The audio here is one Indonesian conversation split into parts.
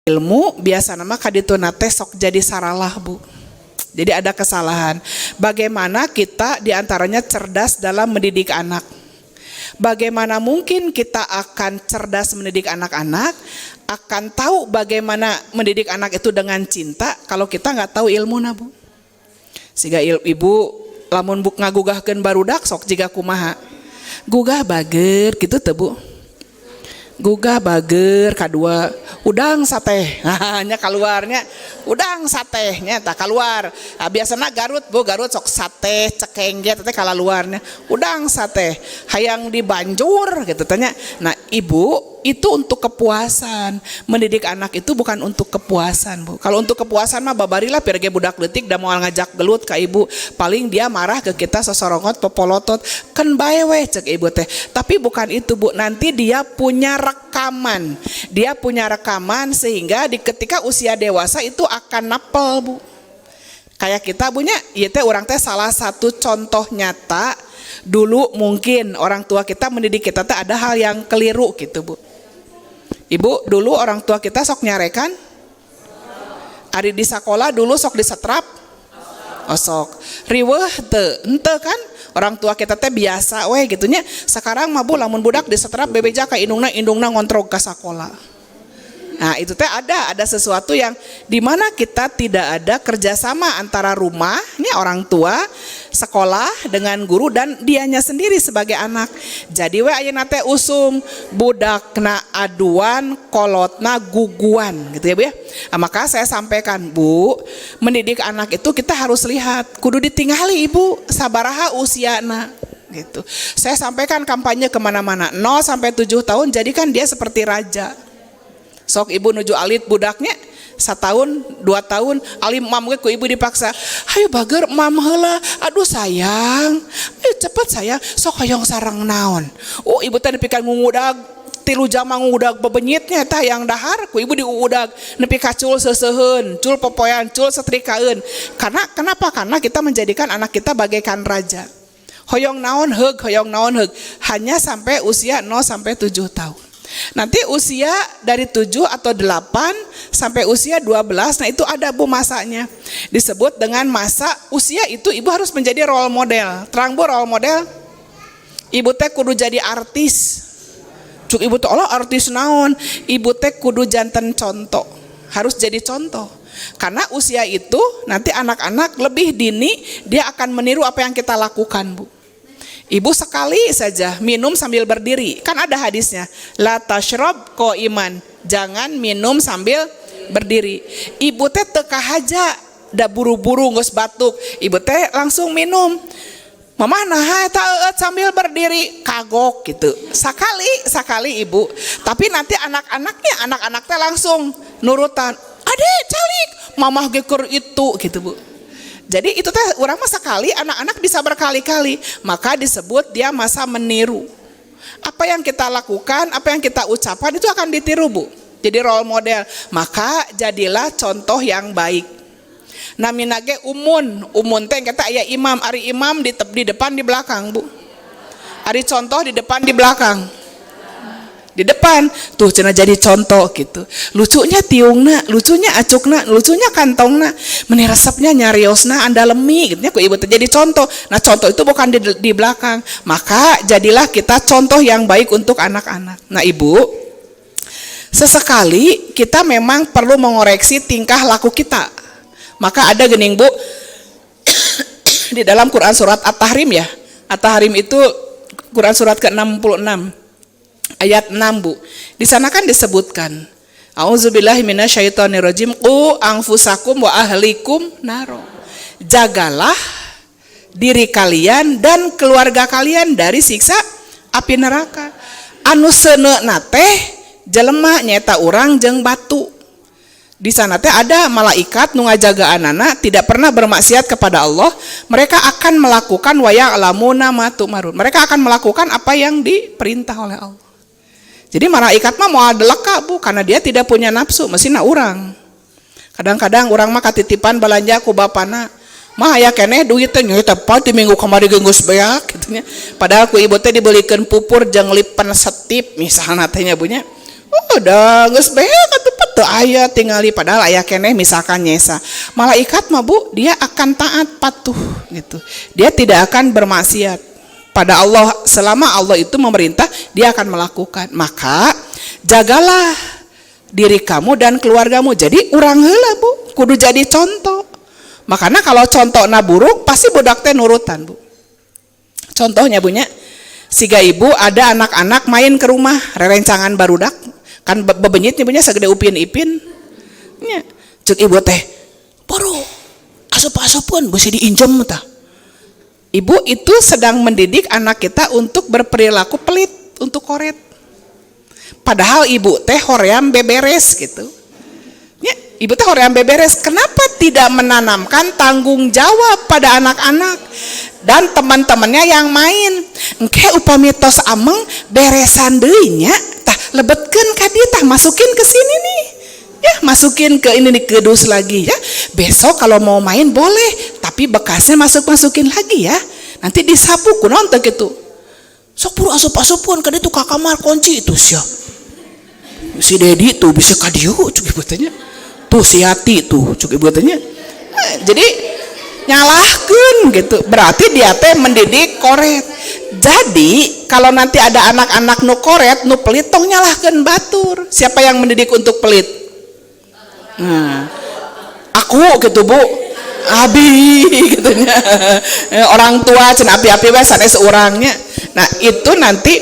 ilmu biasa nama kaditu nate sok jadi saralah Bu. Jadi ada kesalahan. Bagaimana kita diantaranya cerdas dalam mendidik anak? Bagaimana mungkin kita akan cerdas mendidik anak-anak, akan tahu bagaimana mendidik anak itu dengan cinta kalau kita nggak tahu ilmu Bu. Sehingga ibu lamun buk ngagugahkeun barudak sok jiga kumaha. Gugah bager gitu teu Bu. Gugah bager kadua udang sate hanya keluarnya udang satenya tak keluar. Nah, biasanya Garut Bu, Garut sok sate cekengge teh kala luarnya udang sate hayang dibanjur gitu tanya. Nah ibu itu untuk kepuasan. Mendidik anak itu bukan untuk kepuasan Bu. Kalau untuk kepuasan mah babarilah pirge budak leutik da moal ngajak gelut ka ibu, paling dia marah ke kita sosorongot popolotot kan bae we cek ibu teh. Tapi bukan itu Bu, nanti dia punya rekaman. Dia punya rekaman sehingga ketika usia dewasa itu akan napel Bu. Kayak kita punya, ieu teh urang teh salah satu contoh nyata dulu mungkin orang tua kita mendidik kita teh ada hal yang keliru gitu Bu. Ibu dulu orang tua kita sok nyarekan ari di sekolah dulu sok disetrap osok riweuh teu henteu kan orang tua kita teh biasa we gitunya. Sekarang mah Bu lamun budak disetrap bebeja ka indungna ngontrog ka sakola. Nah itu teh ada sesuatu yang dimana kita tidak ada kerjasama antara rumahnya orang tua, sekolah dengan guru dan dianya sendiri sebagai anak. Jadi we ayeuna teh usum budakna aduan kolotna guguan gitu ya Bu ya. Nah, maka saya sampaikan Bu, mendidik anak itu kita harus lihat kudu ditingali Ibu sabaraha usiana gitu. Saya sampaikan kampanye kemana-mana 0 sampai 7 tahun jadikan dia seperti raja. Sok ibu nuju alit budaknya 1 tahun 2 tahun alim mam ge ku ibu dipaksa hayu bager mam heula aduh sayang cepet sayang sok hayang sareng naon ibu teh nepi ka nguudag 3 jam nguudag bebenyitnya tah yang dahar ku ibu diuudag nepi ka cul seuseheun cul popoyan cul setrikaeun kenapa karena kita menjadikan anak kita bagaikan raja hoyong naon heug hanya sampai usia 0 sampai 7 tahun. Nanti usia dari 7 atau 8 sampai usia 12, nah itu ada Bu masanya. Disebut dengan masa usia itu ibu harus menjadi role model. Terang Bu role model. Ibu teh kudu jadi artis. Cuk ibu teh Allah artis naon. Ibu teh kudu janten contoh. Harus jadi contoh. Karena usia itu nanti anak-anak lebih dini dia akan meniru apa yang kita lakukan Bu. Ibu sekali saja minum sambil berdiri, kan ada hadisnya, la tashrab qaiman, jangan minum sambil berdiri. Ibu teh teu kahaja da buru-buru geus batuk, ibu teh langsung minum. Mamah naha eta eueut sambil berdiri, kagok gitu. Sakali ibu. Tapi nanti anak-anak teh langsung nurutan. Adek calik, mamah ge keur itu gitu Bu. Jadi itu teh urang mah sekali, anak-anak bisa berkali-kali, maka disebut dia masa meniru. Apa yang kita lakukan, apa yang kita ucapkan itu akan ditiru Bu. Jadi role model, maka jadilah contoh yang baik. Namina ge umun teh kata aya imam, ari imam di depan di belakang Bu. Ari contoh di depan di belakang. Di depan tuh cenah jadi contoh gitu. Lucunya tiungna, lucunya acukna, lucunya kantongna, meni resepnya nyariosna andalemi gitu nya ku ibu teh jadi contoh. Nah contoh itu bukan di belakang. Maka jadilah kita contoh yang baik untuk anak-anak. Nah ibu, sesekali kita memang perlu mengoreksi tingkah laku kita. Maka ada gening Bu di dalam Quran surat At-Tahrim ya. At-Tahrim itu Quran surat ke-66 ayat 6 Bu. Di sana kan disebutkan A'udzubillahi minasyaitonirrajim qu anfusakum wa ahlikum naro. Jagalah diri kalian dan keluarga kalian dari siksa api neraka. Anu seuneuna teh jelema nyaeta urang jeung batu. Di sana teh ada malaikat nu ngajagaanana tidak pernah bermaksiat kepada Allah. Mereka akan melakukan wa ya'lamuna ma tu'marun. Mereka akan melakukan apa yang diperintah oleh Allah. Jadi malaikat mah moal deleka Bu, karena dia tidak punya nafsu, mesina urang. Kadang-kadang urang mah katitipan belanja ku bapana, mah aya keneh duit teh nyata di minggu kamari geus beak gitu nya. Padahal ku ibu teh dibelikeun pupur jeung lipen setip misalna teh nya Bu nya. udah geus beak atuh teu aya tingali, padahal aya keneh misalkan nyesa. Malaikat mah Bu, dia akan taat patuh gitu. Dia tidak akan bermaksiat pada Allah selama Allah itu memerintah, dia akan melakukan. Maka jagalah diri kamu dan keluargamu. Jadi urang heula Bu, kudu jadi contoh. Makanya kalau contohna buruk pasti budak teh nurutan Bu. Contohnya Bu nya, siga ibu ada anak-anak main ke rumah, rerencangan barudak kan bebenyit ibunya segede upin ipin nya cek ibu teh baru asup-asupun beusi diinjem tah. Ibu itu sedang mendidik anak kita untuk berperilaku pelit, untuk koret, padahal ibu teh hoream beberes gitu ya. Ibu teh hoream beberes, kenapa tidak menanamkan tanggung jawab pada anak-anak dan teman-temannya yang main? Engke upami tos ameng beresan deui nya tah lebetkeun ka dieu tah, masukin ke sini nih ya, masukin ke ini nih, ke dus lagi ya. Besok kalau mau main boleh, tapi bekasnya masukin lagi ya, nanti disapu kunaon teh kitu. Sok puru asup-asupun ka ditu ka kamar kunci itu sia. Si Dedi tuh bisa ka dieu cuk ibu teh nya. Tuh si Hati tuh cuk ibu teh nya. Jadi nyalahkeun gitu, berarti dia teh mendidik koret. Jadi kalau nanti ada anak-anak nu koret nu pelit tong nyalahkeun batur. Siapa yang mendidik untuk pelit? Aku gitu Bu, abi gitunya. Orang tua cenah api-api we sanes urangnya. Nah itu nanti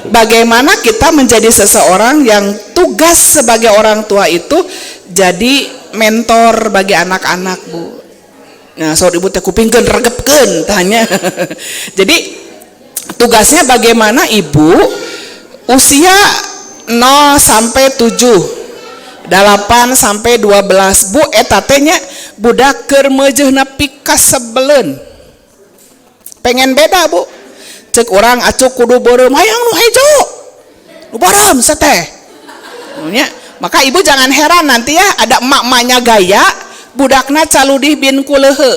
bagaimana kita menjadi seseorang yang tugas sebagai orang tua itu jadi mentor bagi anak-anak Bu. Nah saur ibu teh kupingkeun regepkeun tanya. Jadi tugasnya bagaimana ibu usia 0 sampai 7, 8 sampai 12 Bu eta teh nya budak keur meujeuhna pikas sebeleun. Pengen beda Bu. Cek orang acuk kudu beureum hayang nu hejo. Nu barem sateh. Nya, maka ibu jangan heran nanti ya ada emak-emaknya gaya, budakna caludih bin kuleuheu.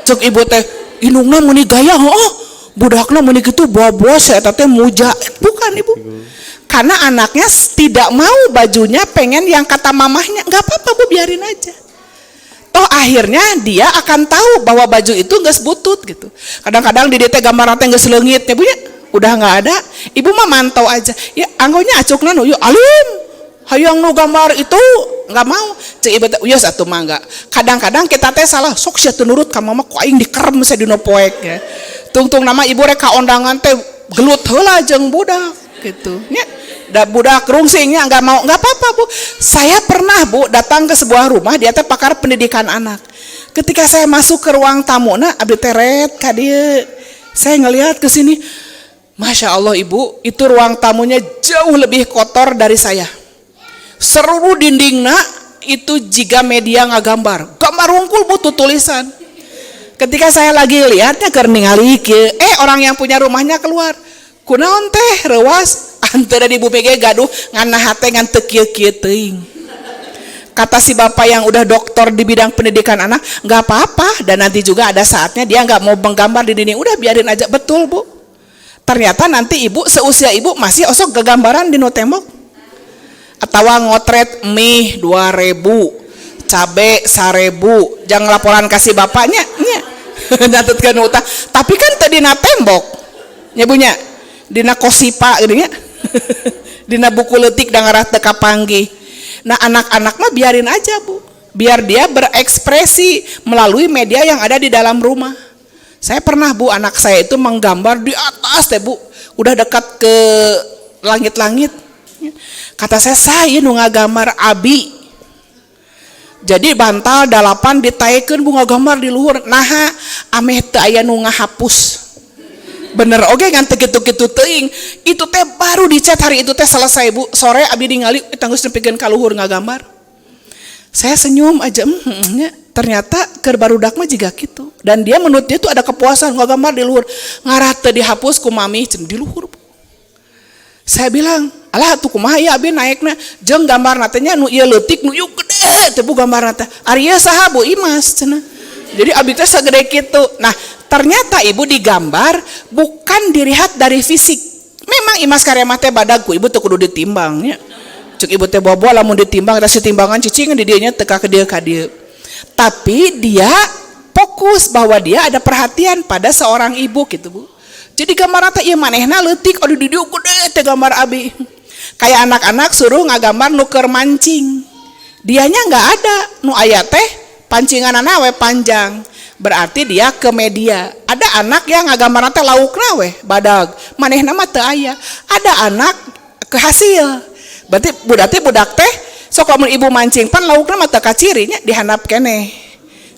Cek ibu teh indungna meuni gaya, oh budakna meuni kitu bobo-bos eta teh muja. Bukan Ibu. Karena anaknya tidak mau bajunya pengen yang kata mamahnya, nggak apa-apa Bu, biarin aja. Toh akhirnya dia akan tahu bahwa baju itu geus butut gitu. Kadang-kadang di dia teh gambar teh geus leungit ya Bu ya, udah nggak ada. Ibu mah mantau aja. Ya anggonya acukna nu, yuk alim, hayang nu gambar itu nggak mau. Cek ibu teh, yes atuh mangga. Kadang-kadang kita teh salah, sok sia teu nurut ka mama ku aing dikerem saya dina poek ya. Tungtung nama ibu rek ka ondangan teh gelut heula jeung budak gitu. Nya da budak rungsingnya nggak mau, nggak apa-apa Bu. Saya pernah Bu datang ke sebuah rumah, dia teh pakar pendidikan anak. Ketika saya masuk ke ruang tamu, nah abdi teret ka dieu, saya ngelihat ke sini, masya Allah Ibu, itu ruang tamunya jauh lebih kotor dari saya. Seluruh dindingna itu jika media ngagambar, gambar wungkul butuh tulisan. Ketika saya lagi lihatnya keur ningali kieu, orang yang punya rumahnya keluar, kunaon teh reuas antara di bumege gaduh ngan hate ngan teu kieu-kieu teuing. Kata si bapak yang udah doktor di bidang pendidikan anak, nggak apa-apa, dan nanti juga ada saatnya dia nggak mau menggambar di dinding, udah biarin aja. Betul Bu. Ternyata nanti ibu seusia ibu masih osok gegambaran di no tembok, atau ngotret mie 2.000, cabe 1.000, jangan laporan kasih bapaknya, nyatetkeun utang. Tapi kan teu dina tembok, nya Bu nya, dina kosipa gitu nya. Dina buku leutik da ngarah teu kapanggih. Nah anak-anak mah biarin aja Bu, biar dia berekspresi melalui media yang ada di dalam rumah. Saya pernah Bu, anak saya itu menggambar di atas teh Bu, udah dekat ke langit-langit. Kata saya nu ngagambar abi. Jadi bantal 8 ditaekeun Bu ngagambar di luhur. Naha ameh teu aya nu ngahapus. Bener oge ngan teu kitu-kitu teuing. Itu teh baru dicat hari itu teh selesai Bu. Sore abdi ningali tanggus nepikeun ka luhur ngagambar. Saya senyum aja, ternyata keur barudak mah jiga kitu. Dan dia menurut dia tuh ada kepuasan ngagambar di luhur. Ngarah teu dihapus ku mami cenah di luhur Bu. Saya bilang, alah tuh kumaha ya abi naikna jeung gambarna teh nya nu ieu leutik nu ieu gede teh Bu gambarna teh. Ari ieu saha Bu? Imas cenah. Jadi abi teh sagede kitu. Nah, ternyata Ibu digambar bukan dilihat dari fisik. Memang imas karemah teh badag ku ibu teu kudu ditimbangnya. Cuk ibu teh bobo lamun ditimbang da timbangan cicing di dieu nya teu ka dieu ka dieu. Tapi dia fokus bahwa dia ada perhatian pada seorang ibu gitu Bu. Jadi gambar teh ieu manehna leutik aduh di dieu gede teh gambar abi. Kayak anak-anak suruh ngagambar nu keur mancing. Dianya enggak ada, nu aya teh pancinganana we panjang. Berarti dia ke media. Ada anak yang ngagambar teh laukna we badag. Manehna mah teu aya. Ada anak ke hasil. Berarti budak teh sok lamun ibu mancing pan laukna mah teu kacirinya dihandap keneh.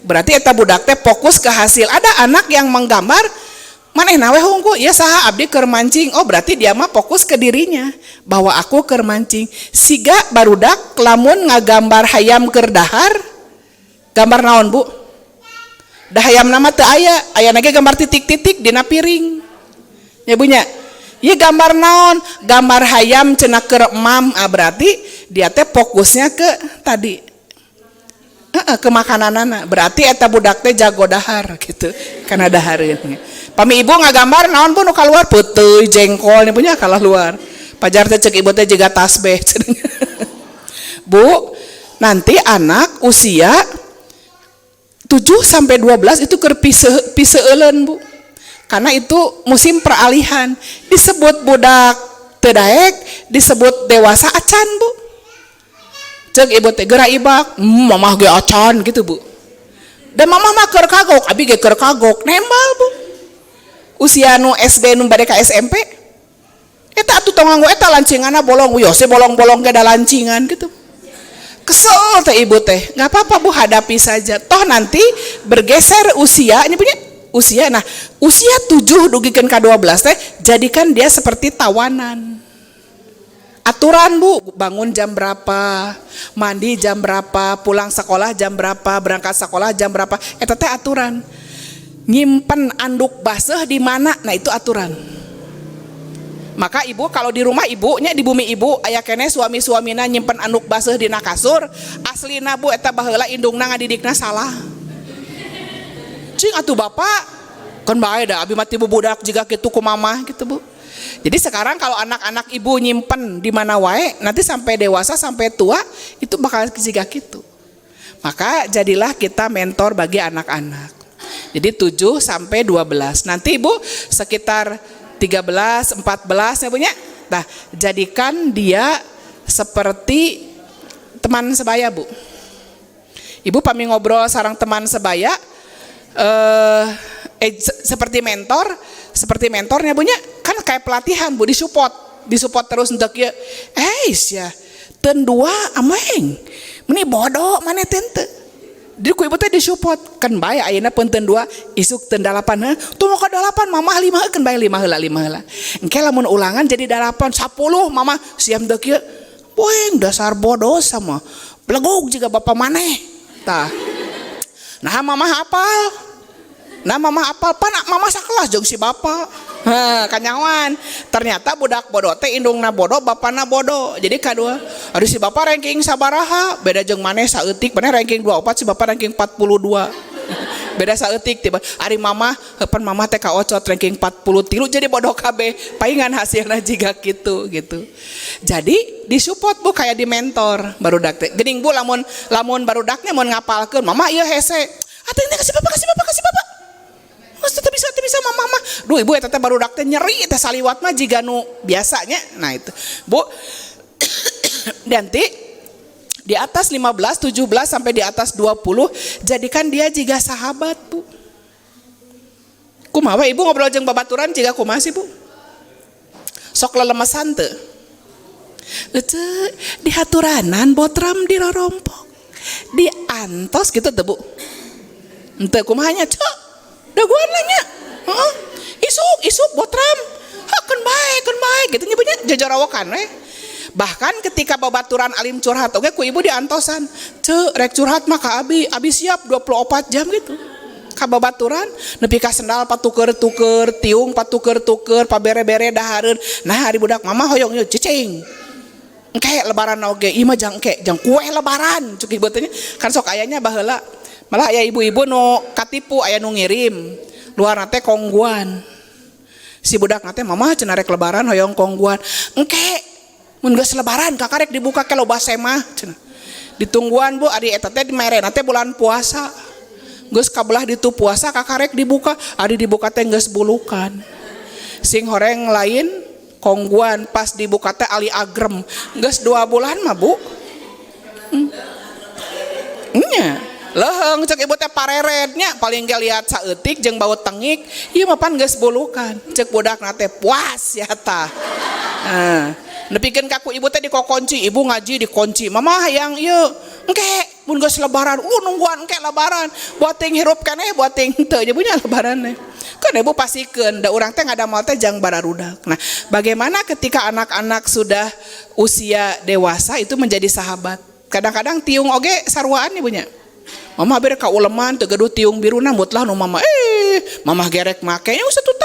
Berarti eta budak teh fokus ke hasil. Ada anak yang menggambar manehna we hungku ieu saha abdi keur mancing. Oh berarti dia mah fokus ke dirinya bahwa aku keur mancing. Siga barudak lamun ngagambar hayam keur dahar. Gambar naon Bu? Da hayam nama teu aya, aya ge gambar titik-titik dina piring. Ya Bu nya. Ieu gambar naon? Gambar hayam cenah keur emam. Berarti dia teh fokusnya ke tadi. Ke makananana. Berarti eta budak teh jago dahar gitu. Kana dahareun. Pami ibu ngagambar naon Bu nu kaluar peuteui jengkol nya punya kalah luar. Pajar teh ceuk ibu teh jiga tasbih. Bu, nanti anak usia 7-12 itu keur piseuleun Bu. Karena itu musim peralihan. Disebut budak teu daek, disebut dewasa acan Bu. Ceuk ibu teh geura ibak, mamah ge acan gitu Bu. Dan mamah mah keur kagok, abi ge keur kagok, nembal Bu. Usia nu SD nu bade ka SMP. Eta atuh tong nganggo eta lancinganna bolong, yose bolong-bolong ge da lancingan gitu. Kesel teh ibu teh, nggak apa-apa Bu, hadapi saja. Toh nanti bergeser usia, ini punya usia. Nah, usia 7 dugikeun ka 12 teh jadikan dia seperti tawanan. Aturan Bu, bangun jam berapa, mandi jam berapa, pulang sekolah jam berapa, berangkat sekolah jam berapa. Eta teh aturan. Nyimpen anduk basah di mana? Nah, itu aturan. Maka ibu kalau di rumah ibunya di bumi ibu aya keneh suami-suamina nyimpen anduk baseuh dina kasur, aslina Bu eta baheula indungna ngadidikna salah. Cing atuh bapak kan bae da abi mah ti budak jiga kitu ku mamah gitu Bu. Jadi sekarang kalau anak-anak ibu nyimpen di mana wae, nanti sampai dewasa sampai tua itu bakal jiga kitu. Maka jadilah kita mentor bagi anak-anak. Jadi 7 sampai 12. Nanti Ibu sekitar 13, 14 ya punya. Nah, jadikan dia seperti teman sebaya Bu. Ibu pami ngobrol sarang teman sebaya seperti mentornya punya. Kan kayak pelatihan Bu, disupport terus untuk ya. Ya, ten 2 ameng. Meni bodoh maneh tente. Jadi ku ibu teh disupport kan bae ayeuna peunteun 2 isuk teun 8 heuh tuh mau ka 8 mamah 5 kan bae 5 heula engke lamun ulangan jadi 8 10 mamah siam deuk kieu boeng dasar bodoh sama belegog juga bapak maneh tah nah mamah apal pan mamah sakelas jeung si bapak kanyawan ternyata budak bodoh teh indungna bodoh bapana bodoh jadi kadua aduh si bapak ranking sabaraha beda jeung maneh saeutik maneh ranking 24 si bapak ranking 42 beda saeutik tiba ari mamah heupan mamah teh kaocot ranking 43 jadi bodoh kabeh paingan hasilna jiga gitu jadi disupport Bu kayak di mentor barudak teh geuning Bu lamun barudaknya mun ngapalkeun mama ieu hese atuh ini kasih bapak Teu bisa mama. Duh ibu eta teh barudak teh nyeri teh saliwat mah jiga nu biasanya. Nah itu. Bu nanti di atas 15, 17 sampai di atas 20 jadikan dia jiga sahabat Bu. Kumaha ibu ngobrol jeung babaturan jiga kumaha sih Bu? Sok lelemesan teu? Teu dihaturanan botram di rorompok. Diantos gitu teu Bu? Henteu kumahanya cek. Daguan nanya, isuk botram, kan baik, gitu nyebutnya jajarawakan, Bahkan ketika babaturan alim curhat, oke, ku ibu diantosan, rek curhat mah ka abi siap 24 jam gitu. Ka babaturan, nepi ka sendal patuker-tuker, tiung patuker-tuker, pabere-bere dahareun. Nah hari budak mama hoyong yeuh cicing. Engke lebaran oge, ieu mah jang kue lebaran, cuk ibu teh kan sok ayanya baheula. Malah aya ibu-ibu nu katipu aya nu ngirim luar nate kongguan Si budak nate mama cenah rek lebaran hoyong kongguan. Engke mun geus lebaran kakarek dibuka ke loba semah cenah. Ditungguan Bu ari eta teh di merena teh bulan puasa. Geus kabelah ditu puasa kakarek dibuka, ari dibuka teh geus bulukan. Sing horeng lain kongguan pas dibuka teh ali agrem. Geus 2 bulan mah Bu. Nya, leheng cek ibu teh pareretnya paling ge lihat saeutik jeung bau tengik, ieu mah pan geus bulukan. Cek budakna teh puas ya tah. Nepikeun kaku ibu teh dikokunci, ibu ngaji dikunci. Mama hayang ieu engke mun geus lebaran, nungguan engke lebaran. Buat ting hirup keneh, buat ting teu nya punya lebaran teh. Kan ibu pasikeun da urang teh ngadamal teh jang bararudak. Nah, bagaimana ketika anak-anak sudah usia dewasa itu menjadi sahabat? Kadang-kadang tiung oge sarwaan ibunya. Mama bere ka uleman teu gaduh tiung biruna mutlah nu mama mama gerek make nya usah tuh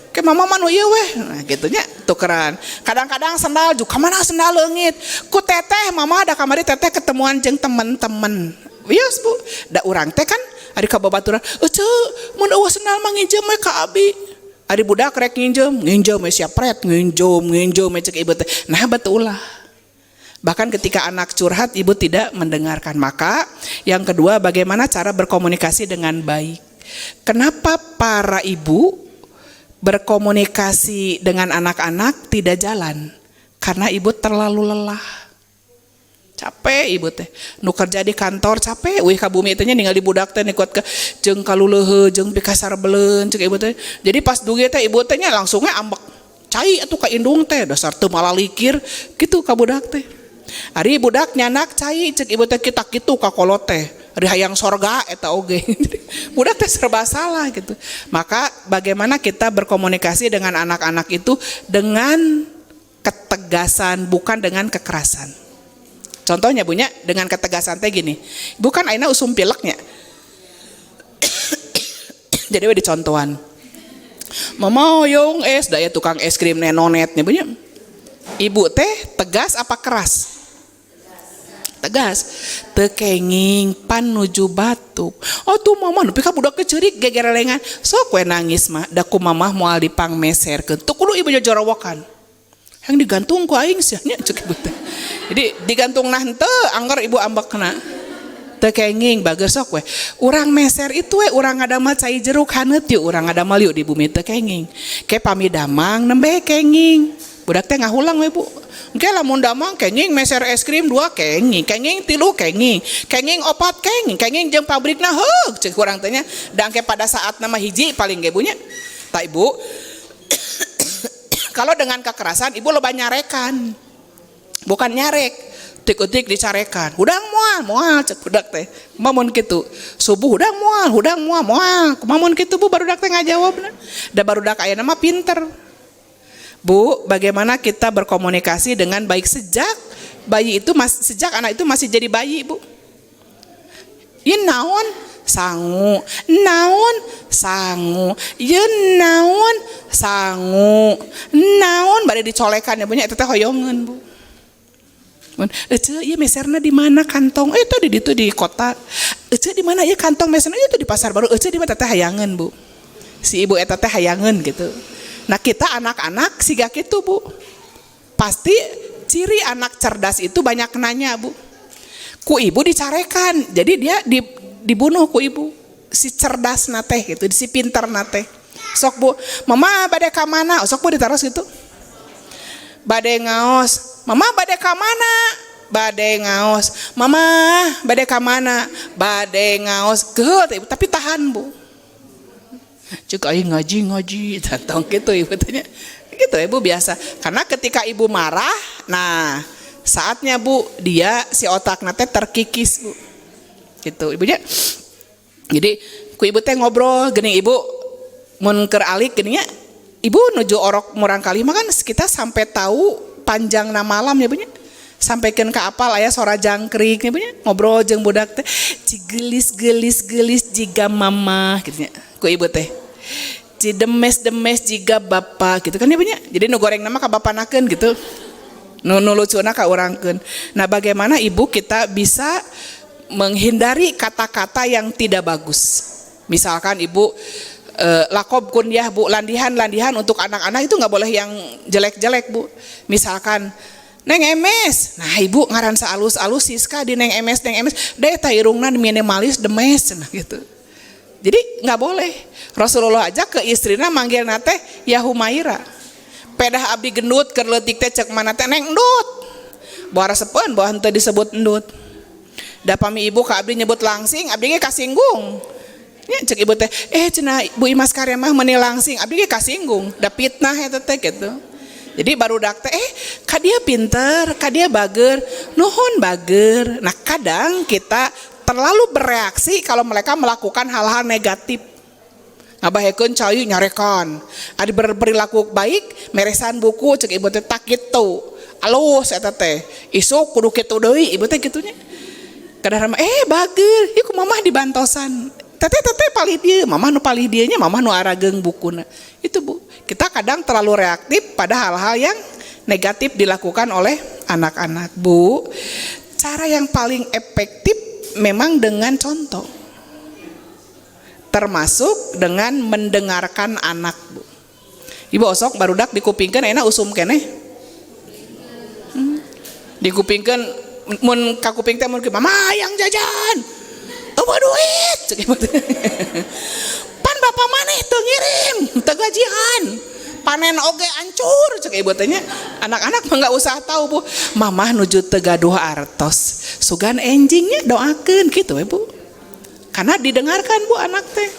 ke mama mah nu ieu weh. Nah gitu nya tukeran. Kadang-kadang sendal juga mana sendal leungit. Ku teteh mama da kamari teteh ketemuan jeung temen-temen. Wios Bu, da urang teh kan ari ka babaturan, "Euceu, mun eueuh sendal mah nginjem we ka abi." Ari budak rek nginjem we sia pret nginjem cek ibu teh. Nah betulah. Bahkan ketika anak curhat ibu tidak mendengarkan. Maka yang kedua bagaimana cara berkomunikasi dengan baik. Kenapa para ibu berkomunikasi dengan anak-anak tidak jalan? Karena ibu terlalu lelah. Capek ibu teh. Nu kerja di kantor capek. Wih ka bumi teh nya ningali budak teh nikot ke jeung kaluleuheut jeung pikasar beleun cek ibu teh. Jadi pas dugi teh ibu teh nya langsungnya ambek. Cai atuh ka indung teh dasar teu malalikir kitu ka budak teh. Ari budak nyanak cai cek ibu teh kita kitu ka kolot teh. Ari hayang sorga eta oge. Budak teh serba salah gitu. Maka bagaimana kita berkomunikasi dengan anak-anak itu dengan ketegasan bukan dengan kekerasan. Contohnya Bunya dengan ketegasan teh gini. Bukan aina usum pileknya. Jadi we dicontohan. Mama hoyong es daya tukang es krim nenonet nih Bunya. Ibu teh tegas apa keras? Tegas. Tekenging pan nuju batuk. Oh tuh mama nepi ka budak keceurik geger lengan. Sok we nangis mah da ku mamah moal dipangmeserkeun. Teu kudu ibu jorowokan. Yang digantung ku aing sia nya cek ibu teh. Jadi digantung nah henteu anggar ibu ambekna. Tekenging bageus sok we. Urang meser itu we urang ngadamel cai jeruk haneut yeuh urang ngadamel yeuh di bumi tekenging. Ke pamidamang nembe kenging. Budak teh ngahulang we Bu. Engke lamun damang kenging meser es krim 2 kenging, kenging 3 kenging, kenging 4 kenging jeung pabrikna heug ceuk urang teh nya. Da engke pada saat nama hiji paling ge bunya. Ta Ibu. Kalau dengan kekerasan ibu loba nyarekan. Bukan nyarek. Tik-tik dicarekan. Hudang moal cek budak teh. Mamun kitu. Subuh hudang moal. Kumamun kitu Bu barudak teh ngajawabna. Da barudak ayeuna mah pinter. Bu, bagaimana kita berkomunikasi dengan baik sejak bayi itu sejak anak itu masih jadi bayi, Bu. Ieu naon? Sangu. Naon? Sangu. Ieu naon? Sangu. Naon bade dicolekan ya punya eta teh hoyongeun, Bu. Ece ieu meserna di mana kantong? Tadi ditu di kota. Ece di mana ieu kantong meserna? Itu di pasar baru. Ece di mana teh hayangeun, Bu. Si ibu eta teh hayangeun gitu. Nah kita anak-anak siga kitu Bu. Pasti ciri anak cerdas itu banyak nanya Bu. Ku ibu dicarekan. Jadi dia dibunuh ku ibu. Si cerdas nate gitu, si pinter nate. Sok Bu, mama bade ka mana? Sok Bu ditaros gitu. Bade ngaos. Mama bade ka mana? Bade ngaos. Mama bade ka mana? Bade ngaos. Geut tapi tahan Bu. Cuk aing ngaji tantang gitu ibu tanya. Gitu Ibu biasa. Karena ketika ibu marah, nah saatnya Bu dia si otak nate terkikis Bu. Gitu ibunya. Jadi ku ibu teh ngobrol geuning ibu mun keur alik geuningnya ibu nuju orok murang kali mah kan kita sampai tahu panjangna malam ya Bu nya. Sampaikan ke apal aya sora jangkrik nya Bu nya. Ngobrol jeung budak teh cigelis-gelis jiga mama gitu nya. Ku ibu teh cidemes-demes jiga bapak gitu kan ya Bu nya. Jadi nu goreng nama ka bapanakeun gitu. Nu lucuna ka urangkeun. Nah, bagaimana ibu kita bisa menghindari kata-kata yang tidak bagus. Misalkan ibu lakob kunyah Bu, landihan untuk anak-anak itu nggak boleh yang jelek-jelek Bu. Misalkan Neng Emes, nah ibu ngaran alus-alus Siska di Neng Emes, deh ta irungna minimalis demes, nah gitu. Jadi nggak boleh. Rasulullah aja ke istrina manggil nate ya Humaira. Pedah abdi gendut keur leutik teh cek mana teh Neng endut. Bawa resepen bawa henteu disebut endut. Da pami ibu ka abdi nyebut langsing, abdi ge kasinggung. Ya cek ibu teh, cenah Bu Imas Karya mah meuni langsing, abdi ge kasinggung. Da fitnah eta teh gitu. Jadi barudak teh kadia pinter, kadia bager, nuhun bager. Nah kadang kita terlalu bereaksi kalau mereka melakukan hal-hal negatif. Ngabahekeun cayu nyarekan, adi berperilaku baik, meresan buku cek ibu teh tak gitu. Alus eta teh, isuk kudu kitu deui ibu teh kitunya. Kadang bager, ieu kumaha dibantosan. Teteh palih dieu, mamah nu palih dieu nya mamah nu arageung bukuna. Itu Bu. Kita kadang terlalu reaktif pada hal-hal yang negatif dilakukan oleh anak-anak Bu. Cara yang paling efektif memang dengan contoh, termasuk dengan mendengarkan anak Bu. Ibu osok barudak dikupingkeun enak usum keneh. Dikupingkeun mun kakuping teh mun mama yang jajan. Eueuh duit cek ibu teh. Pan bapak maneh teu ngirim, teu gajian. Panen oge ancur cek ibu teh nya. Anak-anak mah enggak usah tahu Bu. Mamah nuju teu gaduh artos. Sugan enjingnya doakeun kitu we Bu. Karena didengarkan Bu anak teh.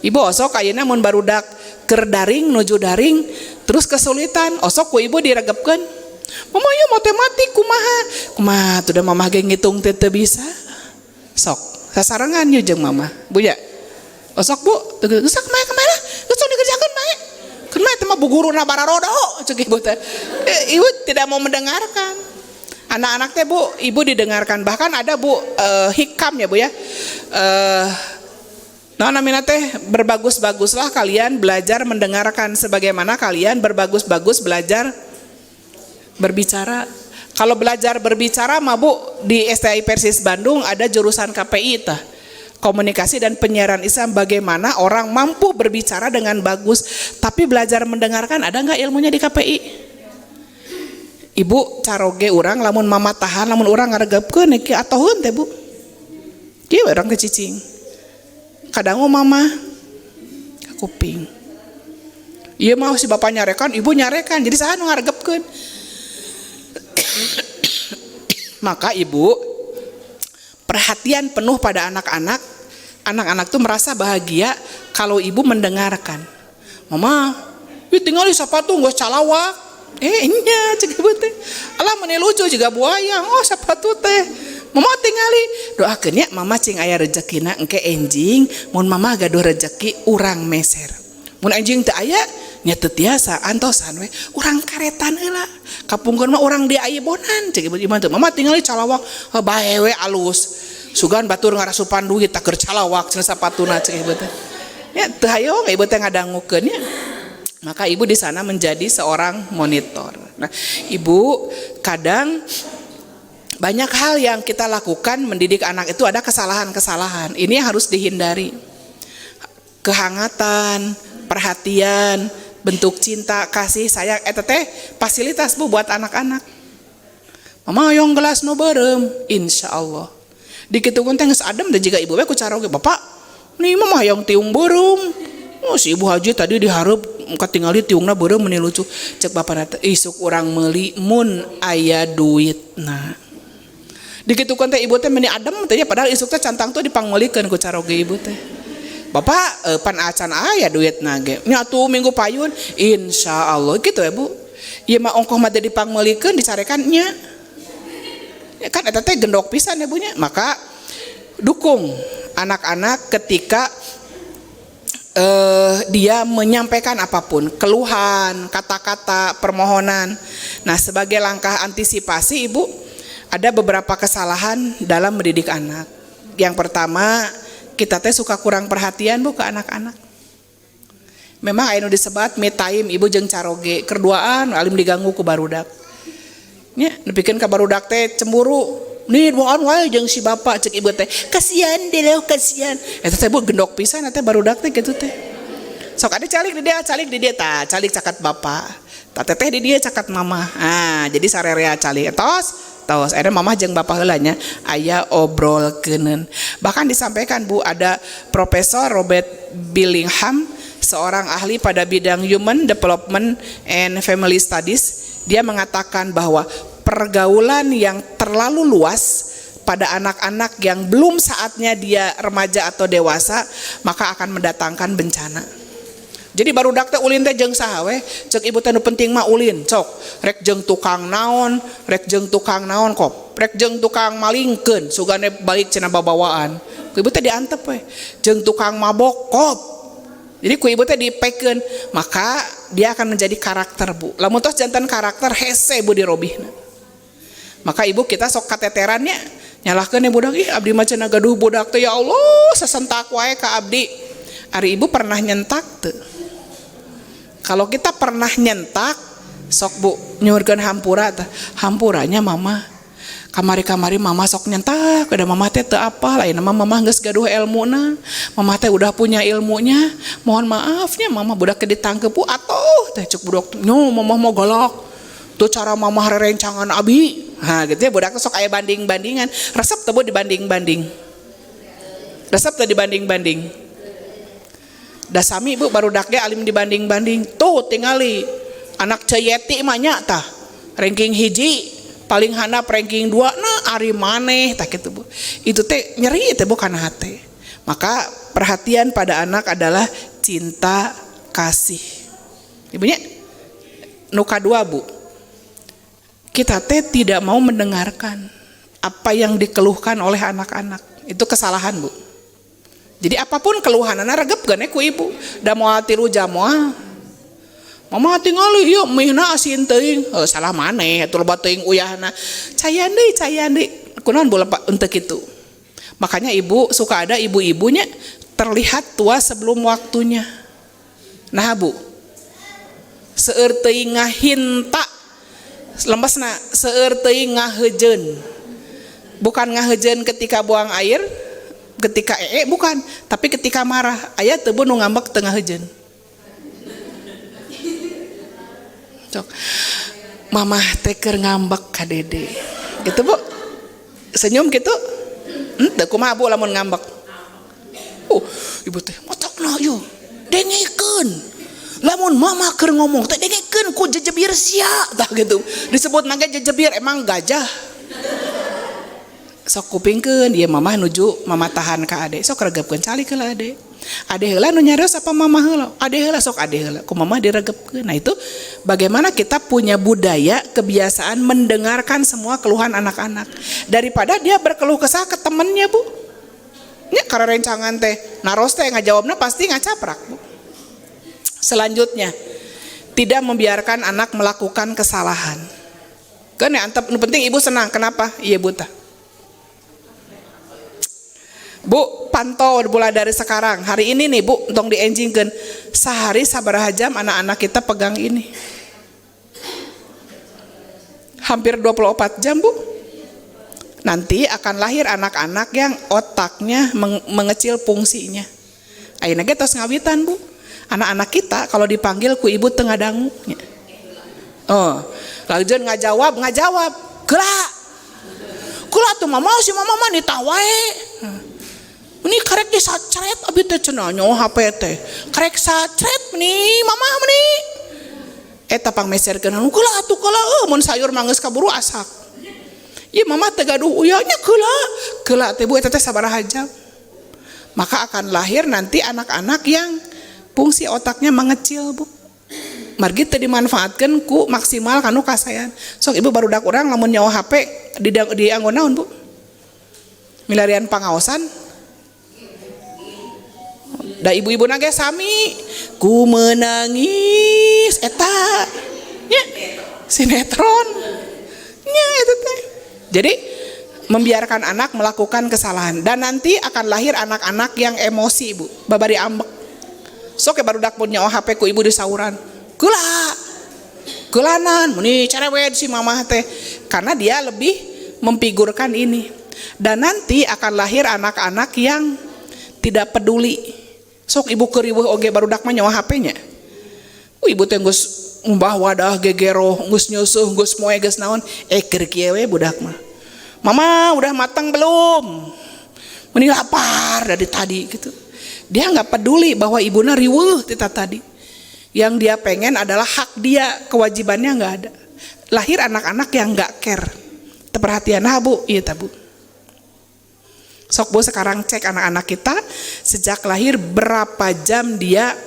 Ibu osok ayeuna mun barudak keur daring nuju daring terus kesulitan, osok ku ibu diregepkeun. Mama ieu matematik kumaha tuh da mamah ge ngitung teh teu bisa. Sok sasarangan ieu jeung mamah. Bu ya. Osok Bu, teu geus kemana? Geus dikerjakeun bae. Keun mah teh mah bu guruna bararodo ceuk ibu teh. Ibu tidak mau mendengarkan. Anak-anak teh Bu, ibu didengarkan. Bahkan ada Bu hikam ya Bu ya. Nah namanya teh berbagus-baguslah kalian belajar mendengarkan sebagaimana kalian berbagus-bagus belajar berbicara. Kalau belajar berbicara mah Bu di STI Persis Bandung ada jurusan KPI tah. Komunikasi dan penyiaran Islam, bagaimana orang mampu berbicara dengan bagus, tapi belajar mendengarkan ada nggak ilmunya di KPI? Ibu caroge urang lamun mama tahan lamun urang ngaregepkeun ki atoheun teh Bu. Kieu urang teh cicing. Kadang mama kuping. Ieu mah si bapak nyarekan, ibu nyarekan, jadi saha nu ngaregepkeun. Maka ibu perhatian penuh pada anak-anak. Anak-anak tuh merasa bahagia kalau ibu mendengarkan. Mama, ieu tinggali sapatu geus calawak. Nya cek ibu teh. Alah meni lucu juga buaya. Oh sapatu teh. Mama tingali doakeun nya mama cing aya rezekina engke enjing, mun mama gaduh rezeki urang meser. Mun enjing teu aya nya teu tiasa antosan we urang karetan heula. Kapungkeun mah urang di ayebonan cek ibu teh. Mama tingali calawak bae we alus. Sugan batur ngarasupan duit tak keur calawak cenah sapatuna cek ibu teh. Ya teu hayong ibu teh ngadangukeun nya. Maka ibu di sana menjadi seorang monitor. Nah, ibu kadang banyak hal yang kita lakukan mendidik anak itu ada kesalahan-kesalahan. Ini harus dihindari. Kehangatan, perhatian, bentuk cinta, kasih, sayang eta teh fasilitas Bu buat anak-anak. Mama hoyong gelas nu beureum, insyaallah. Dikitukeun teh geus adem teh jiga ibu we ku caroge, Bapak, nih mah hoyong tiung beureum. Oh si ibu haji tadi dihareup katingali tiungna beureum meuni lucu. Cek bapana teh isuk urang meuli mun aya duitna. Dikitukeun teh ibu teh meuni adem teh padahal isuk teh cantang tuh dipanggolikeun ku caroge ibu teh. Bapak pan acan aya duitna ge. Nya atuh minggu payun insyaallah gitu ya Bu. Ieu mah ongkoh mah teh dipanggolikeun dicarekan nya. Ya kan eta teh gendok pisan ya Bu nya. Maka dukung anak-anak ketika dia menyampaikan apapun, keluhan, kata-kata, permohonan. Nah, sebagai langkah antisipasi Ibu, ada beberapa kesalahan dalam mendidik anak. Yang pertama, kita teh suka kurang perhatian Bu ke anak-anak. Memang aya nu disebat me time ibu jeung caroge kerduaan alim diganggu ku barudak. Nya nepikeun ka barudak teh cemburu. Nih duaan wae jeung si bapak cek ibu teh. Kasihan deh lo kasihan. Eta teh Bu gendok pisan eta barudak teh kitu teh. Sok ada calik di dia calik cakat bapak, teteh di dia cakat mama. Jadi sarerea calik tos ada mamah jeung bapak heulanya aya obrol keuneun. Bahkan disampaikan Bu, ada Profesor Robert Billingham, seorang ahli pada bidang Human Development and Family Studies. Dia mengatakan bahwa pergaulan yang terlalu luas pada anak-anak yang belum saatnya dia remaja atau dewasa maka akan mendatangkan bencana. Jadi barudak teh ulin teh jeung saha we? Ceuk ibu teh nu penting mah ulin, sok rek jeung tukang naon kop, rek jeung tukang malingkeun, sugane balik cenah babawaan. Ku ibu teh diantep we, jeung tukang mabok kop. Jadi ku ibu teh dipekeun, maka dia akan menjadi karakter Bu. Lamun tos jantan karakter hese Bu dirobihna. Maka ibu kita sok kateterannya nyalahkeun ya budak, ih abdi mah cenah gaduh budak teh ya Allah sasentak wae ka abdi. Ari ibu pernah nyentak teu? Kalau kita pernah nyentak, sok Bu nyuwurkeun hampura teh. Hampuranya mama. Kamari-kamari mama sok nyentak, ada mama teh teu apa, lain mama geus gaduh ilmuna. Mama teh udah punya ilmunya. Mohon maafnya mama budak ditangkep Bu atuh teh cuk budak. Nyo mama mau galak. Tuh cara mama rerencangan abi. Gitu ya budak sok aya banding-bandingan. Resep teh Bu dibanding-banding. Resep teh dibanding-banding. Da sami Bu barudak ge alim dibanding-banding. Tuh tingali anak Ceyeti mah nya tah ranking hiji paling handap ranking 2 nah ari maneh tah kitu Bu. Itu teh nyeri teh Bu kana hate. Maka perhatian pada anak adalah cinta kasih. Ibunya nu kadua Bu. Kita teh tidak mau mendengarkan apa yang dikeluhkan oleh anak-anak. Itu kesalahan Bu. Jadi apapun keluhanana regep gane ku ibu. Da moal tilu jam moal. Mama tingali ieu mihna asin teuing. Salah maneh atuh loba teuing uyahna. Cayan deui. Kunaon bola untuk itu. Makanya ibu suka ada ibu-ibunya terlihat tua sebelum waktunya. Nah Bu. Seueur teuing ngahinta lembasna seueur teuing ngaheujeun. Bukan ngaheujeun ketika buang air, ketika bukan, tapi ketika marah. Aya teu nu ngambek tengah heujeun. Cok. Mamah teh keur ngambek ka Dede. Gitu Bu. Senyum gitu. Teu kumaha Bu lamun ngambek. Ibu teh motokna yeuh. Dengikeun. Lamun mama keur ngomong teh dengikeun ku jejebir sia tah gitu. Disebut naga jejebir emang gajah. Sok kupingkeun ieu mamah nuju mama tahan ka ade. Sok regepkeun calik heula ade. Ade heula nu nyarios apa mama heula? Ade heula sok ade heula. Ku mama diregepkeun. Nah itu bagaimana kita punya budaya kebiasaan mendengarkan semua keluhan anak-anak daripada dia berkeluh kesah ke temennya Bu. Nya karerencangan teh naros teh ngajawabna pasti ngacaprak Bu. Selanjutnya, tidak membiarkan anak melakukan kesalahan. Kan ya antep nu penting ibu senang. Kenapa? Iya Bu tah. Bu pantau mulai dari sekarang. Hari ini nih Bu, tong dienjingkeun sehari sabaraha jam anak-anak kita pegang ini. Hampir 24 jam Bu. Nanti akan lahir anak-anak yang otaknya mengecil fungsinya. Ayeuna ge tos ngawitan Bu. Anak-anak kita kalau dipanggil ku ibu tengah dangu. Lajeun ngajawab. Kula tuh mama si mama mah nitah wae. Ini karek disacret abi teh cenah nyaho HP teh. Karek sacret meni mama meni. Eta pangmeserkeun kula atuh kula mun sayur mah geus kaburu asak. Ieu mama teh gaduh uyahnya kula teh Bu eta teh sabaraha jam. Maka akan lahir nanti anak-anak yang fungsi otaknya mengecil Bu. Margi teh dimanfaatkeun ku maksimal kanu kasayan. Sok ibu barudak urang lamun nyawa HP di anggo naon Bu? Milarian pangaosan. Da ibu-ibu nage sami ku menangis eta nya sinetron nya eta teh. Jadi membiarkan anak melakukan kesalahan dan nanti akan lahir anak-anak yang emosi Bu, babari ambek. Sok barudak pun nyawa HP ku ibu di sauran. Kulanan meni cerewet si mamah teh karena dia lebih memfigurkan ini. Dan nanti akan lahir anak-anak yang tidak peduli Sok ibu keriweuh oge barudak mah nyawa HP-nya. Ibu teh geus ngumbah wadah gegero, geus nyeusuh, geus moe, geus naon. Keur kieu we budak mah. Mama udah matang belum? Mending lapar dari tadi gitu. Dia nggak peduli bahwa ibuna riweuh tita tadi. Yang dia pengen adalah hak dia, kewajibannya nggak ada. Lahir anak-anak yang nggak care. Perhatian nah bu, iya ta bu. Sok bu sekarang cek anak-anak kita sejak lahir berapa jam dia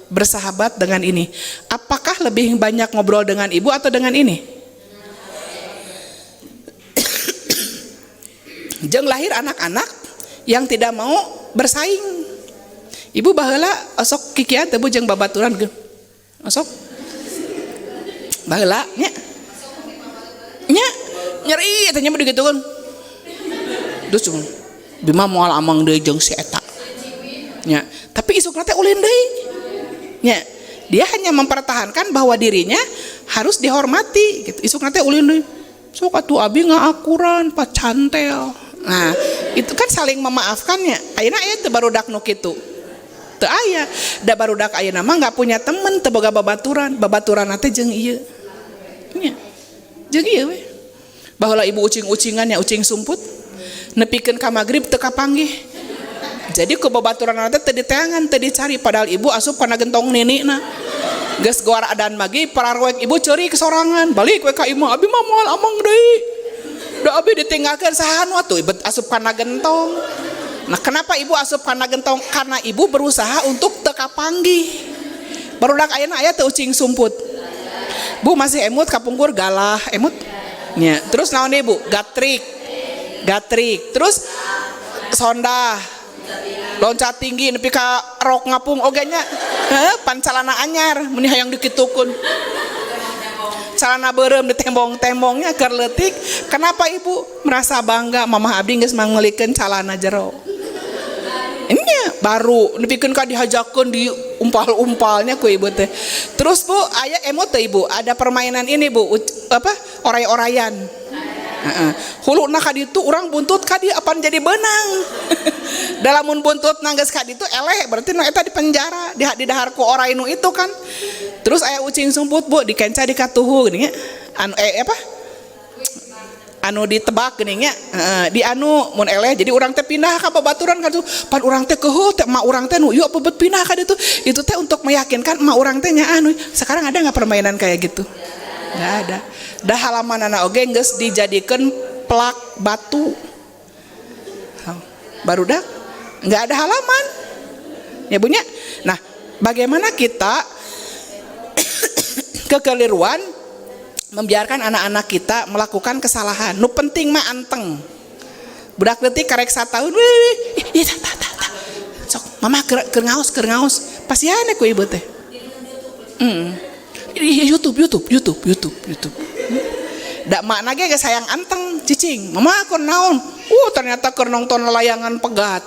bersahabat dengan ini. Apakah lebih banyak ngobrol dengan ibu atau dengan ini? Jeung lahir anak-anak yang tidak mau bersaing. Ibu baheula osok kikian teh bu jeung babaturan ge. Osok. Baheula nya. Nya nyeri eta nya digitukeun. Terus cuma bima moal amang deui jeung si eta. Nya, tapi isukna teh ulin deui. Nya, dia hanya mempertahankan bahwa dirinya harus dihormati gitu. Isukna teh ulin deui. Sok atuh abi ngaakuran pacantel. Nah, itu kan saling memaafkannya. Ayeuna aya teu barudak nu kitu. Teu aya. Da barudak ayeuna mah enggak punya temen, teu boga babaturan. Babaturanna teh jeung ieu. Nya. Jeung ieu we. Baheula ibu ucing-ucingan ya ucing sumput. Nepikeun ka magrib teu kapanggih. Jadi ku babaturan teh teu diteangan, teu dicari padahal ibu asup kana gentong ninina. Geus goar adan magi pararoek ibu ceuri kesorangan. Balik we ka imah, abi mah moal amang deui. Da abi ditinggalkeun sahan watuh ibu asup kana gentong. Nah, kenapa ibu asup kana gentong? Karena ibu berusaha untuk teu kapanggih. Barudak ayeuna aya teu ucing sumput. Bu masih emut kapungkur galah, emut. Nya, terus naon ibu? Gatrik. Terus sondah. Loncat tinggi nepi ka rok ngapung oge nya. Pan calana anyar mun hayang dikitukeun. Calana beureum ditembong-tembongnya keur leutik. Kenapa ibu merasa bangga mama abdi geus mangelikeun calana jero? Nya baru nepikeun ka dihajakeun di umpal-umpalnya ku ibu teh. Terus bu aya emot teh ibu, ada permainan ini bu, oray-orayan. Huluna ka ditu urang buntut ka dieu apan jadi beunang. Da lamun buntut nanggeus ka ditu eleh berarti nu eta di penjara, di dahar ku oray nu itu kan. Terus aya ucing sumput bu dikenca di katuhu geuning nya. Anu anu ditebak geuning nya. Di anu mun eleh jadi urang teh pindah ka babaturan kan tuh. Pan urang teh keuheuh teh emak urang teh nu yuk pebet pindah ka ditu. Itu teh untuk meyakinkan emak urang teh nya anu. Sekarang ada enggak permainan kayak gitu? Enggak ada. Da halamanana oge geus dijadikeun plak batu. Barudak enggak ada halaman. Ya bunya. Nah, bagaimana kita kekeliruan membiarkan anak-anak kita melakukan kesalahan. Nu penting mah anteng. Budak leutik karek 1 tahun. Ieu sok mama keur ngaos. Pasiane ku ibu teh. YouTube. Da makna ge sayang anteng cicing. Mama keur naon? Ternyata keur nonton lalayangan pegat.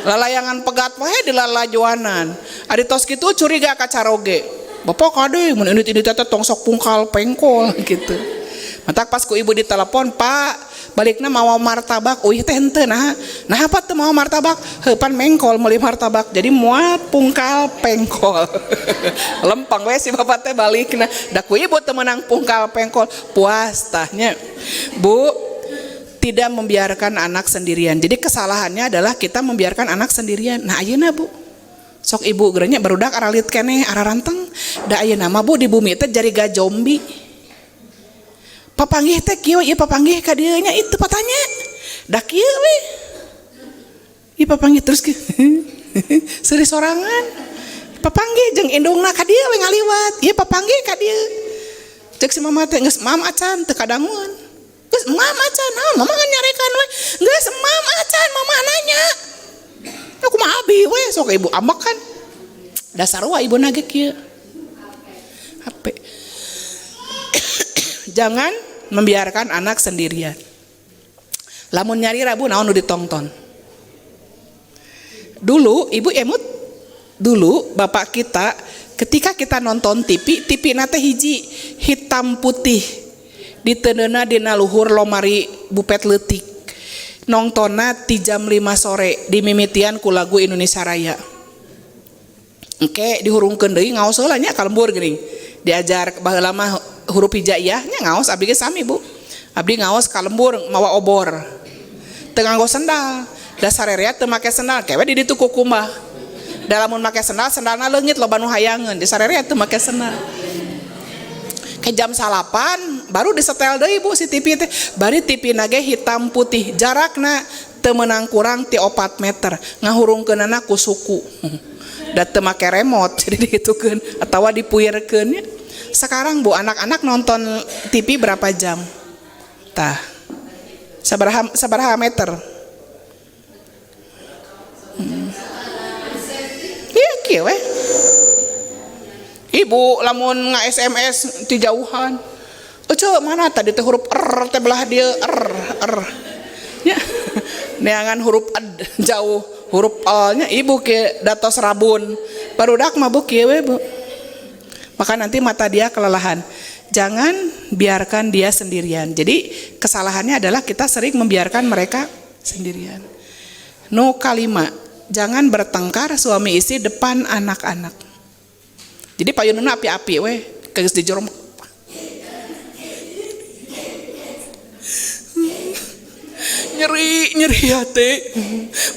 Lalayangan pegat wae di lalajoanan. Ari tos kitu curiga ka caroge. Bapak kade mun ini teh tong sok pungkal pengkol gitu. Matak pas ku ibu ditelepon, "Pak, balikna mau martabak." Teh henteu nah. Nah apa teh mau martabak? Heupan mengkol meuli martabak. Jadi moal pungkal pengkol. Lempang we si bapak teh balikna. Da ku ibu teh meunang pungkal pengkol. Puas tahnya. Bu, tidak membiarkan anak sendirian. Jadi kesalahannya adalah kita membiarkan anak sendirian. Nah ayeuna bu, sok ibu gerenya barudak aralit keneh araranteng. Da ayeuna mah bu di bumi teh jari gajombi. Papanggih teh kieu ieu papanggih ka dieu nya itu patanya. Da kieu we. Ieu papanggih terus kieu. Seuri sorangan. Papanggih jeung indungna ka dieu we ngaliwat. Ieu papanggih ka dieu. Cek si mama teh geus mam acan teu kadangun. Geus mam acan, naon mama nyarekan we. Geus mam acan mama nanya. Aku mah abi we sok ibu ambek kan. Dasar wa ibu nage kieu. HP. Jangan membiarkan anak sendirian. Lamun nyari rabu naon nu ditongton. Dulu ibu emut, dulu bapak kita ketika kita nonton TV nate hiji hitam putih. Diteundeuna dina luhur lomari bupet leutik. Nongtonna ti jam 5 sore dimimitian ku lagu Indonesia Raya. Engke dihurungkeun deui ngaos heula nya kalembur geuning. Diajar baheula mah huruf hijaiyah nya ngaos abdi ge sami Bu. Abdi ngaos kalembur mawa obor. Teu nganggo sendal. Da sarerea teu make sendal kewe di ditu kukumbah. Da lamun make sendal sendalna leungit loba nu hayangeun. Di sarerea teu make sendal. Ke jam 8 baru disetel deui Bu si TV teh. Bari TV nage hitam putih, jarakna teu meunang kurang ti 4 meter. Ngahurungkeunana ku suku. Da teu make remote jadi dihitukeun atawa dipuirkeun nya. Sekarang Bu anak-anak nonton TV berapa jam? Tah. Sabaraha meter? Iya kieu we. Ibu lamun nga-SMS ti jauhan. Ece mana tadi teh huruf R teh belah dia R. Nya. Neangan huruf ad jauh huruf A nya ibu ke datos rabun. Barudak mah Bu kieu we Bu. Maka nanti mata dia kelelahan. Jangan biarkan dia sendirian. Jadi kesalahannya adalah kita sering membiarkan mereka sendirian. No kalima, jangan bertengkar suami istri depan anak-anak. Jadi payununa api-api we, geus di jero. Nyeri hate.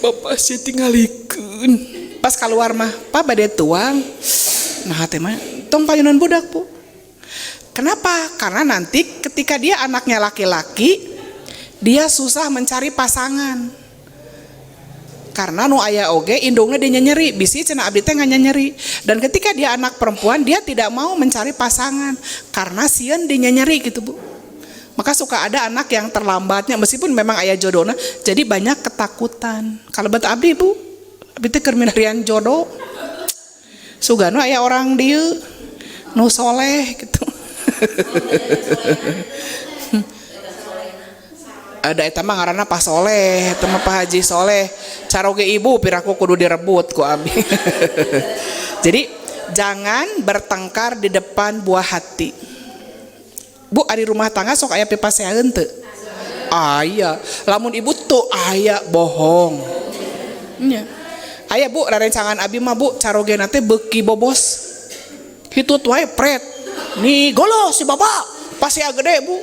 Bapak sih tinggalikeun. Pas keluar mah, "Pa bade tuang." Nah hate mah tong payunan budak Bu. Kenapa? Karena nanti ketika dia anaknya laki-laki, dia susah mencari pasangan. Karena nu aya oge indungna dia nyeri, bisi cenah abdi teh nyeri. Dan ketika dia anak perempuan, dia tidak mau mencari pasangan karena sieun dia nyeri gitu Bu. Maka suka ada anak yang terlambatnya meskipun memang aya jodohna, jadi banyak ketakutan. Kalau bet abdi Bu, abdi teh keur minarian jodoh. Sugana aya orang dieu nu soleh gitu. Ada eta mah ngaranna Pak Soleh, eta mah Pak Haji Soleh. Caroge ibu piraku kudu direbut ku abi. Jadi jangan bertengkar di depan buah hati. Bu, ari rumah tangga sok aya pipaseaeun teu? Aya. Lamun ibu tuh aya bohong. Nya. Aya Bu, rarencangan abi mah Bu, carogena teh beuki bobos. Hitut wae pret. Nih golo si bapak pasti gede Bu.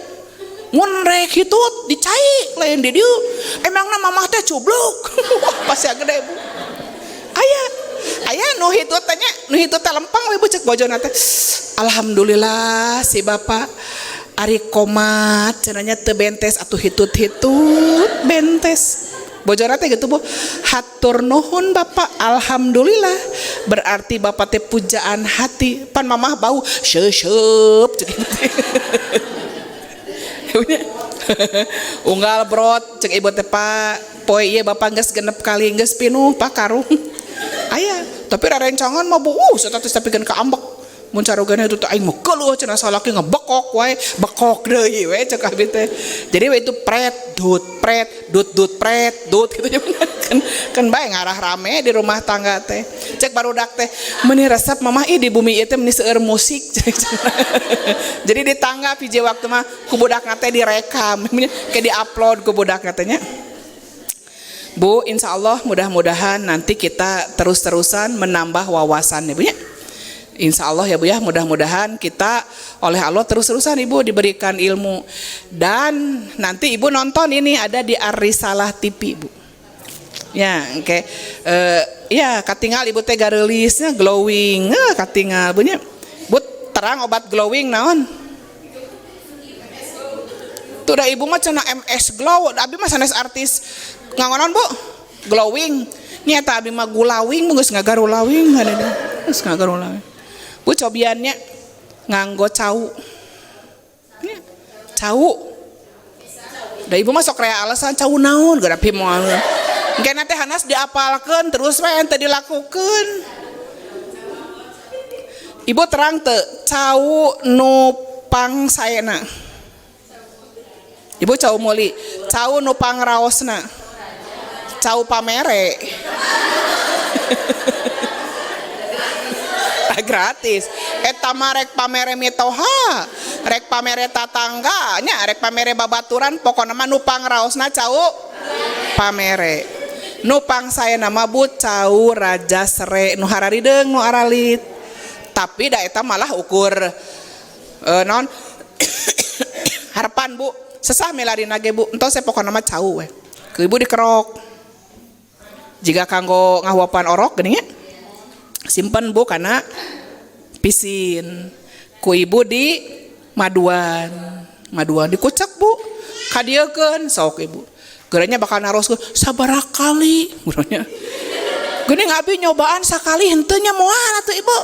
Mun rek hitut dicai lain di dieu. Emangna mamah teh cubluk. Pasti gede Bu. Aya nu hitut tanya, nu hitut teh lempang we Bu cek bojona teh. Alhamdulillah si bapak ari komat cenanya teu bentes atuh hitut-hitut bentes. Bojona teh gitu Bu. Hatur nuhun Bapak, alhamdulillah. Berarti Bapak teh pujaan hati. Pan mamah bau seup cek gitu. Unggal brot cek ibu teh Pak poe ieu Bapak geus genep kali geus pinuh Pak karung. Aya, tapi rarencangan mah Bu setatus tapikeun ka ambek. Mun carogana itu teh aing mah keuluh cenah salaki ngebekok wae, bekok deui we cek abi teh. Jadi we itu pret dut gitu kan bae ngarah rame di rumah tangga teh. Cek barudak teh meuni resep mamah di bumi ieu teh meuni seueur musik. Jadi di tangga pije waktu mah ku budakna teh direkam, ke di-upload ku budakna teh nya. Bu, insya Allah mudah-mudahan nanti kita terus-terusan menambah wawasan ya Bu ya. Insya Allah ya Bu ya, mudah-mudahan kita oleh Allah terus-terusan Ibu diberikan ilmu. Dan nanti Ibu nonton ini ada di Ar-Risalah TV Bu. Ya, oke. Ya, katingal Ibu teh garelisnya glowing. Katingal Bu nya. Bu terang obat glowing naon? Tuh da Ibu mah cenah MS Glow, abi mah sanes artis ngangonon Bu? Glowing. Nyata abi mah gulawing, geus ngagarulawing hade. Geus ngagarulawing. Bu cobiannya nganggo cau. Ya, cau. Da Ibu mah sok rea alasan cau naon gara pi moal. Engke teh hanas diapalkeun terus we ente dilakukeun. Ibu terang teu cau nu pangsaena. Ibu cau meuli, cau nu pangraosna. Cau pamere. Gratis. Eta mah rek pamere mitoha, rek pamere tatangga nya, rek pamere babaturan, pokona mah nu pangraosna cau pamere. Nupang saya nama Bu Cau Raja Sere nu hararideng nu aralit. Tapi da eta malah ukur non harapan Bu sesah melarina ge Bu entos saya pokona mah Cau we. Ke Ibu dikerok. Jika kanggo ngahuapan orok geuning nya. Simpen Bu kana pisin. Ku Ibu di maduan dikucek Bu. Kadiekeun sok Ibu. Geranya bakal naroskeun sabaraha kali urangnya. Geuning abi nyobaan sakali henteu nya moal atuh Ibu.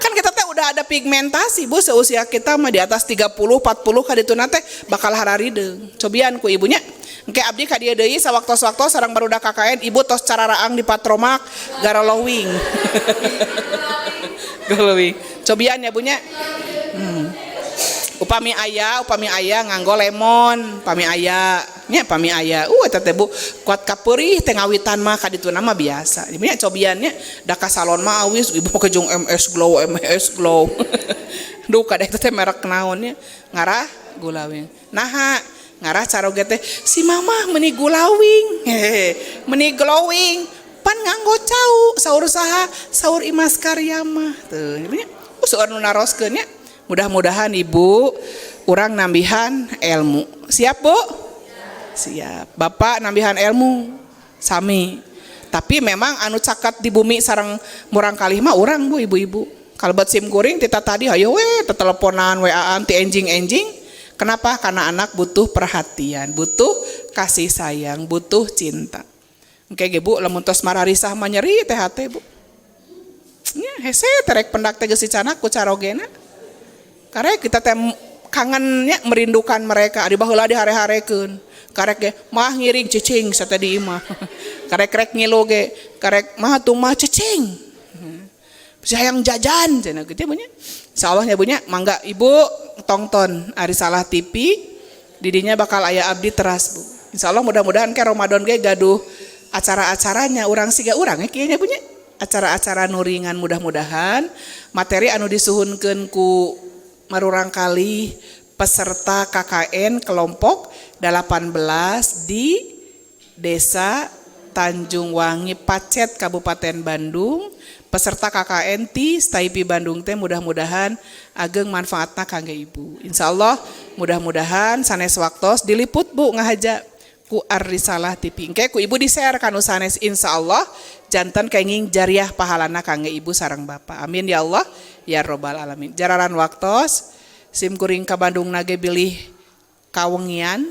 Kan kita teh udah ada pigmentasi Bu seusia kita mah di atas 30 40 kadituna teh bakal hararideng. Cobian ku ibunya. Engke abdi ka dieu deui sawaktos-waktos sareng barudak KKN Ibu tos cararaang di Patromak garolowing. Garolowing. Cobian ya bunya. Upami aya nganggo lemon, upami aya eta teh Bu kuat kapeurih teh ngawitan mah kadituna mah biasa. Ibunya cobiannya da ka salon mah awis Ibu ke jeung MS Glow. Duh kada eta teh merek naonnya ngarah gulawing. Naha ngarah caroge teh si Mama meuni gulawing. Meuni glowing pan nganggo Cau saur saha saur Imas Karyama. Teu ibunya seueur nu naroskeun nya. Mudah-mudahan Ibu urang nambihan ilmu. Siap Bu? Siap. Bapak nambihan ilmu sami. Tapi memang anu caket di bumi sareng murang kalih mah urang Bu ibu-ibu. Kalebet sim kuring tita tadi hayo we teteleponan WA-an ti enjing-enjing. Kenapa? Karena anak butuh perhatian, butuh kasih sayang, butuh cinta. Engke ge Bu lamun tos mararisah mah nyeri teh hate Bu. Nya hese terek pendak teh geus dicanak ku carogena. Karena kita teh kangennya merindukan mereka di baheula dihare-harekeun. Karek ge mah ngiring cicing sate di imah. Karek ngilu ge karek mah tuh mah cicing. Sayang jajan cenah kitu nya. Insyaallah nya Bu nya mangga Ibu tonton Ari Salah TV didinya bakal aya abdi teras Bu. Insyaallah mudah-mudahan ke Ramadan ge gaduh acara-acaranya urang siga urang kieu nya Bu nya. Acara-acara nuringan mudah-mudahan materi anu disuhunkeun ku marurang kali peserta KKN kelompok 18 di Desa Tanjung Wangi Pacet Kabupaten Bandung. Peserta KKN ti Staipi Bandung teh mudah-mudahan ageng manfaatna kangge Ibu. Insyaallah mudah-mudahan sanes waktos diliput Bu ngahaja ku Ari Salah TV. Engke ku Ibu di-share kanu sanes insyaallah janten kenging jariah pahalana kangge Ibu sareng Bapak. Amin ya Allah ya robbal alamin. Jararan waktos sim kuring ka Bandung nage bilih kawengian.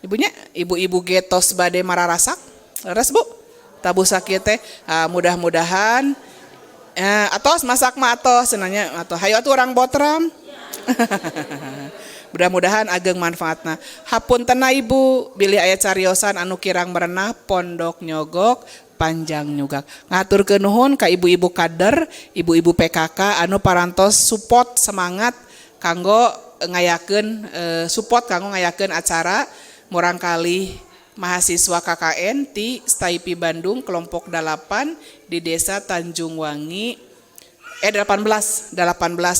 Ibunya ibu-ibu getos bade mararasak. Leres Bu. Tabu sakieu teh mudah-mudahan atos masak mah atos cenanya atuh hayu atuh urang botram. Mudah-mudahan ageng manfaatna. Hapuntenna Ibu bilih aya cariosan anu kirang merenah pondok nyogok panjang nyugak. Ngaturkeun nuhun ka ibu-ibu kader, ibu-ibu PKK anu parantos support semangat kanggo ngayakeun support kanggo ngayakeun acara murang kali mahasiswa KKN ti Staipi Bandung kelompok 8 di Desa Tanjung Wangi 18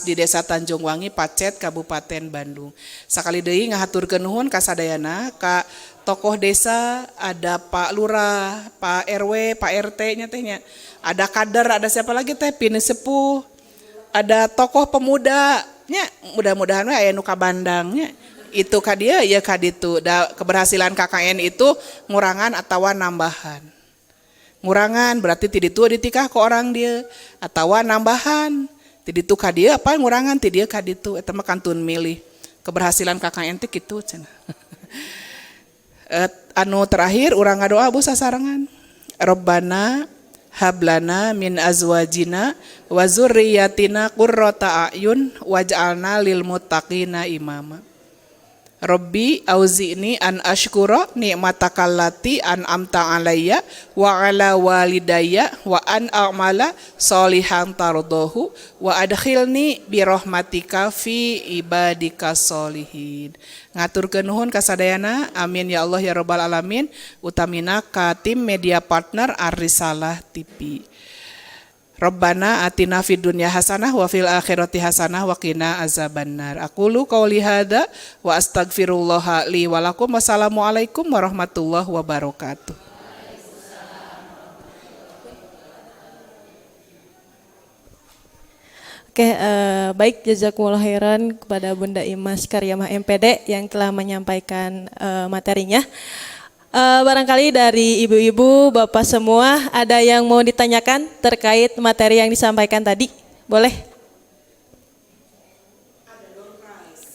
di Desa Tanjung Wangi Pacet Kabupaten Bandung. Sakali deui ngahaturkeun nuhun ka sadayana ka tokoh desa, ada Pak Lurah, Pak RW, Pak RT nya teh nya. Ada kader, ada siapa lagi teh pini sepuh. Ada tokoh pemuda nya, mudah-mudahan we aya nu kabandang nya. Itu ka dieu ya ka ditu. Da keberhasilan KKN itu ngurangan atawa nambahan. Ngurangan berarti ti ditu ditikah ke orang dia atawa nambahan. Ti ditu ka dieu apa ngurangan ti dieu ka ditu eta mah kantun milih. Keberhasilan KKN teh kitu cenah. Anu terakhir urang ngadoa Bu sasarengan. Rabbana hablana min azwajina wa dzurriyyatina qurrata a'yun waj'alna lil muttaqina imama. Rabbi auzi'ni an ashkura ni'matakallati an'amta alayya wa ala walidayya wa an a'mala sholihan tardahu wa adkhilni bi rahmatika fi ibadika sholihin. Ngaturkeun nuhun ka sadayana, amin ya Allah ya rabbal alamin. Utamina ka tim media partner Ari Salah TV. Rabbana atina fid dunya hasanah wa fil akhirati hasanah wa qina azabannar. Aqulu qouli hadza wa astaghfirullah li wa lakum. Wassalamualaikum warahmatullahi wabarakatuh. Oke, baik, jazakumullah khairan kepada Bunda Imas Karyamah MPD yang telah menyampaikan materinya. Barangkali dari ibu-ibu, bapak semua, ada yang mau ditanyakan terkait materi yang disampaikan tadi? Boleh?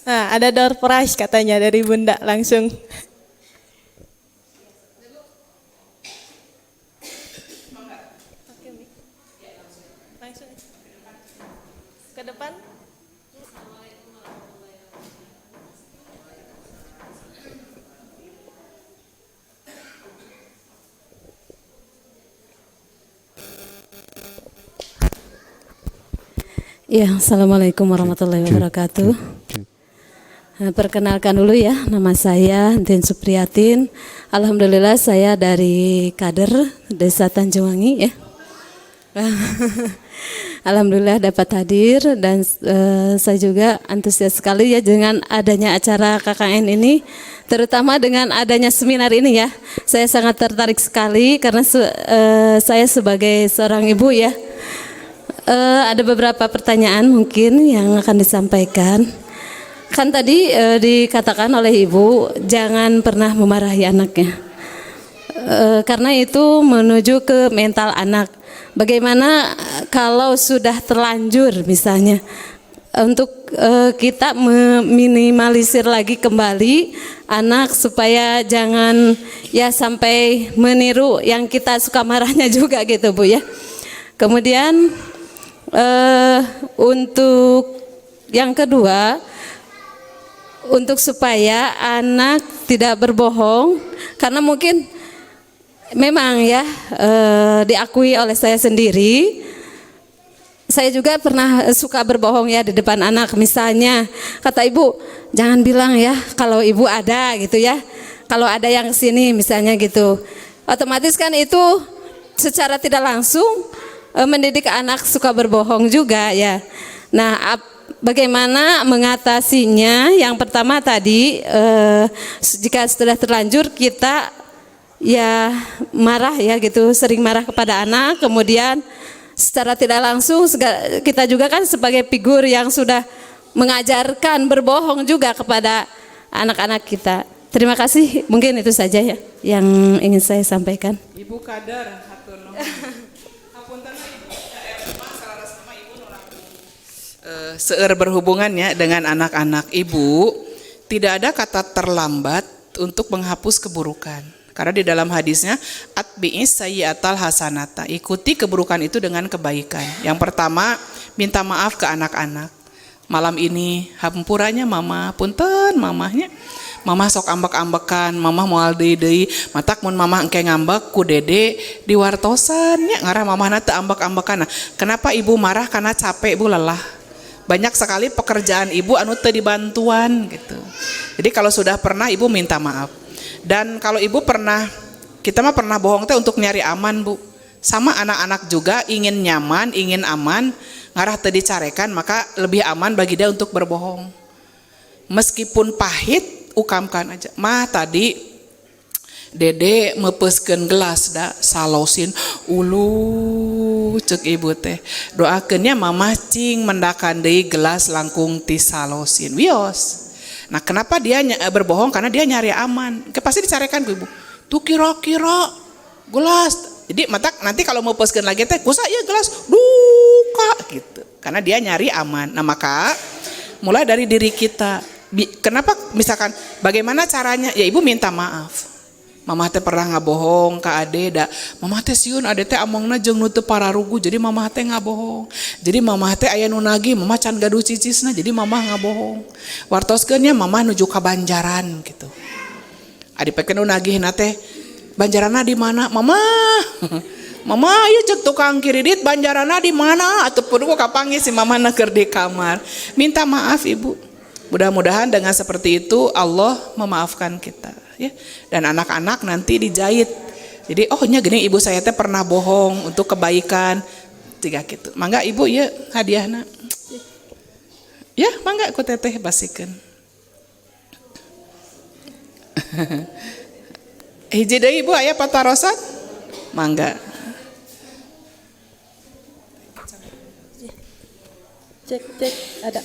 Nah, ada door prize katanya dari Bunda langsung. Langsung ke depan. Ya, Assalamualaikum warahmatullahi wabarakatuh. Perkenalkan dulu ya, nama saya Din Supriyatin. Alhamdulillah saya dari kader Desa Tanjungwangi ya. Alhamdulillah dapat hadir dan saya juga antusias sekali ya dengan adanya acara KKN ini, terutama dengan adanya seminar ini ya. Saya sangat tertarik sekali karena saya sebagai seorang ibu ya. Ada beberapa pertanyaan mungkin yang akan disampaikan. Kan tadi dikatakan oleh ibu jangan pernah memarahi anaknya, karena itu menuju ke mental anak. Bagaimana kalau sudah terlanjur misalnya untuk kita meminimalisir lagi kembali anak supaya jangan ya sampai meniru yang kita suka marahnya juga gitu Bu ya. Kemudian untuk yang kedua, untuk supaya anak tidak berbohong, karena mungkin memang ya diakui oleh saya sendiri, saya juga pernah suka berbohong ya di depan anak. Misalnya kata ibu, jangan bilang ya kalau ibu ada gitu ya, kalau ada yang kesini misalnya gitu. Otomatis kan itu secara tidak langsung mendidik anak suka berbohong juga ya. Nah, bagaimana mengatasinya? Yang pertama tadi jika sudah terlanjur kita ya marah ya gitu, sering marah kepada anak, kemudian secara tidak langsung kita juga kan sebagai figur yang sudah mengajarkan berbohong juga kepada anak-anak kita. Terima kasih, mungkin itu saja ya yang ingin saya sampaikan. Ibu Kader, seueur berhubungannya dengan anak-anak. Ibu, tidak ada kata terlambat untuk menghapus keburukan. Karena di dalam hadisnya, atbi'is sayyi'atal hasanata, ikuti keburukan itu dengan kebaikan. Yang pertama, minta maaf ke anak-anak. Malam ini hampuranya mama, punten mamahnya. Mama sok ambek-ambekan, mama moal deui, matak mun mama engke ngambek ku dede di wartosan nya ngarah mamahna teu ambek-ambekan. Nah, kenapa ibu marah? Karena capek, ibu lelah. Banyak sekali pekerjaan ibu anu teu dibantuan gitu. Jadi kalau sudah pernah ibu minta maaf. Dan kalau ibu pernah, kita mah pernah bohong teh untuk nyari aman Bu. Sama anak-anak juga ingin nyaman, ingin aman, ngarah teu dicarekan, maka lebih aman bagi dia untuk berbohong. Meskipun pahit, ukamkan aja. Mah tadi dede mepeskeun gelas da salosin ulu cek ibu teh doakeunnya mamah cing mendakan deui gelas langkung ti salosin wios. Nah kenapa dia berbohong? Karena dia nyari aman. Pasti dicarekan ku ibu tuh kira-kira gelas, jadi matak nanti kalau mepeskeun lagi teh kusa ieu gelas duka gitu, karena dia nyari aman. Nah maka mulai dari diri kita. Kenapa misalkan bagaimana caranya? Ya ibu minta maaf. Mamah teh pernah ngabohong ka ade da. Mamah teh sieun ade teh amongna jeung nu teu pararugu, jadi mamah teh ngabohong. Jadi mamah teh aya nu nagih, mamah can gaduh cicisna, jadi mamah ngabohong. Wartoskeun nya mamah nuju ka Banjaran gitu. Adi pikeun nu nagihna teh Banjaranna di mana? Mamah. Mama ieu cek tukang kiridit Banjaranna di mana? Atuh kudu kapanggih si mamah keur di kamar. Minta maaf ibu. Mudah-mudahan dengan seperti itu Allah memaafkan kita ya. Dan anak-anak nanti dijahit. Jadi oh nya gini ibu saya teh pernah bohong untuk kebaikan. Tiga gitu. Mangga ibu ya hadiahna. Ya mangga ku teteh basikeun. Hiji deui ibu aya patarosan? Mangga. Cek ada.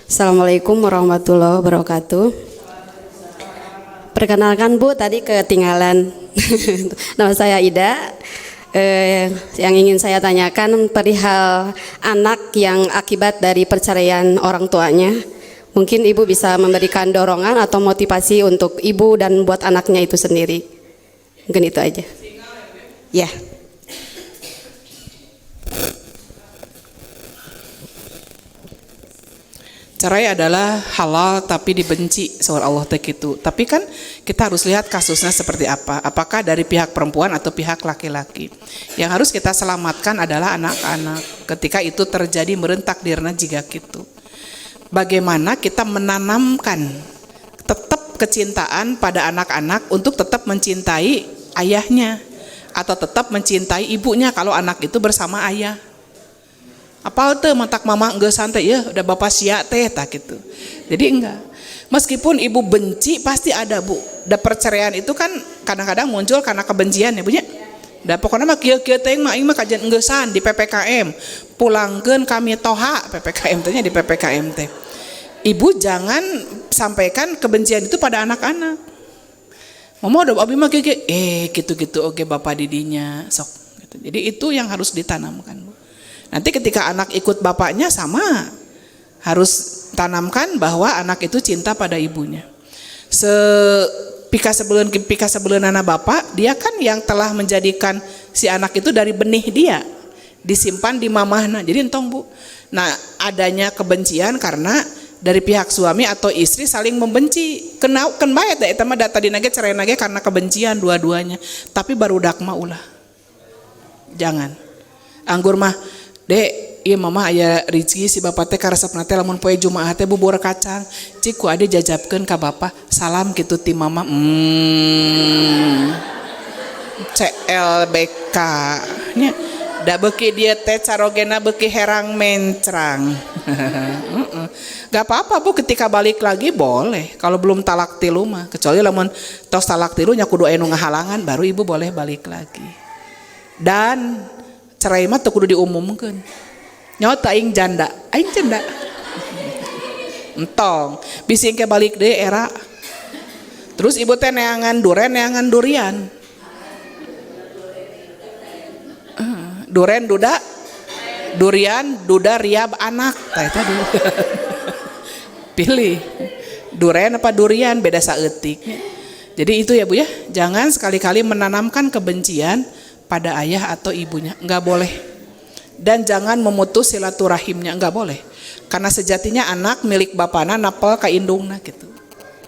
Assalamualaikum warahmatullahi wabarakatuh. Perkenalkan Bu, tadi ketinggalan. Nama saya Ida. Yang ingin saya tanyakan perihal anak yang akibat dari perceraian orang tuanya. Mungkin Ibu bisa memberikan dorongan atau motivasi untuk Ibu dan buat anaknya itu sendiri. Mungkin itu aja. Ya. Cerai adalah halal tapi dibenci soal Allah itu. Tapi kan kita harus lihat kasusnya seperti apa. Apakah dari pihak perempuan atau pihak laki-laki. Yang harus kita selamatkan adalah anak-anak. Ketika itu terjadi merentak dirna jika gitu. Bagaimana kita menanamkan tetap kecintaan pada anak-anak untuk tetap mencintai ayahnya. Atau tetap mencintai ibunya kalau anak itu bersama ayah. Apal tuh mantak mama enggak santai ya udah bapak sia teh tak gitu. Jadi enggak. Meskipun ibu benci pasti ada Bu. Da perceraian itu kan kadang-kadang muncul karena kebencian ya Bu nya. Da pokoknya mah kieu-kieu teh mah aing mah kajian enggesan di PPKM. Pulangkeun kami toha PPKM teh nya di PPKM teh. Ibu jangan sampaikan kebencian itu pada anak-anak. Mama udah abi mah kieu gitu-gitu oke bapak didinya sok gitu. Jadi itu yang harus ditanamkan Bu. Nanti ketika anak ikut bapaknya sama, harus tanamkan bahwa anak itu cinta pada ibunya. Pika sebelum anak bapak, dia kan yang telah menjadikan si anak itu dari benih dia, disimpan di mamahna. Jadi entong Bu. Nah adanya kebencian karena dari pihak suami atau istri saling membenci. Ken bae eta mah data dinage cerai nage karena kebencian dua-duanya. Tapi barudak mah ulah. Jangan. Anggur mah Dek, iya mama aya rezeki si bapak teh karesepna teh lamun poe Jumaah teh bubur kacang. Cik ku ade jajabkeun ka bapak. Salam kitu ti mama. CLBK. Nya da beuki dieu teh carogena beuki herang mencrang. Gak apa-apa Bu, ketika balik lagi boleh. Kalau belum talak tilu mah, kecuali lamun tos talak tilu nya kudu aya nu ngahalangan baru ibu boleh balik lagi. Dan cerai mah teu kudu diumumkeun. Nyawa teu aing janda, Entong, bisi engke balik deui era. Terus ibu teh neangan durian. Duren duda, durian duda riab anak. Tah eta dulu. Pilih. Duren apa durian beda saeutik. Jadi itu ya Bu ya, jangan sekali-kali menanamkan kebencian pada ayah atau ibunya, enggak boleh. Dan jangan memutus silaturahimnya, enggak boleh. Karena sejatinya anak milik bapana napal ka indungna gitu.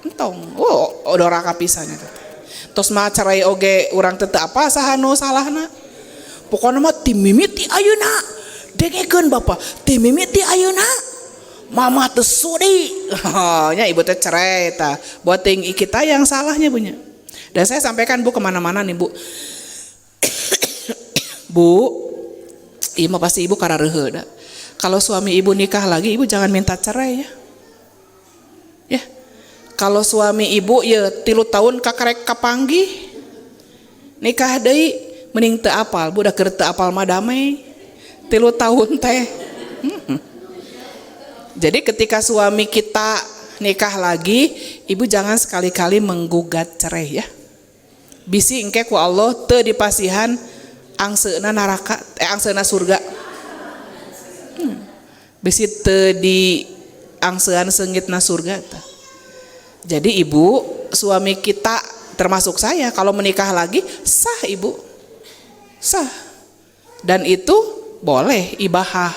Entong, odora kapisannya. Tos mah cerai oge urang teu apa sahanu salahna. Pokona mah ti mimiti ayeuna. Dengekeun Bapak, ti mimiti ayeuna. Mama teu sudi. Nya ibu teh cerai tah. Buat ting kita yang salahnya Bu nya. Dan saya sampaikan Bu kemana-mana nih Bu. Bu, iya mah pasti ibu karareuheu da. Kalau suami ibu nikah lagi, ibu jangan minta cerai ya. Ya. Kalau suami ibu ya 3 tahun kakarek kapanggih. Nikah deui mending teu apal, budak keur teu apal mah damai. 3 tahun teh. Jadi ketika suami kita nikah lagi, ibu jangan sekali-kali menggugat cerai ya. Bisi engke ku Allah teu dipasihan angseuna neraka, angseuna surga. Bisi teu di angseun seungitna surga. Jadi ibu, suami kita termasuk saya kalau menikah lagi sah ibu, sah. Dan itu boleh ibahah.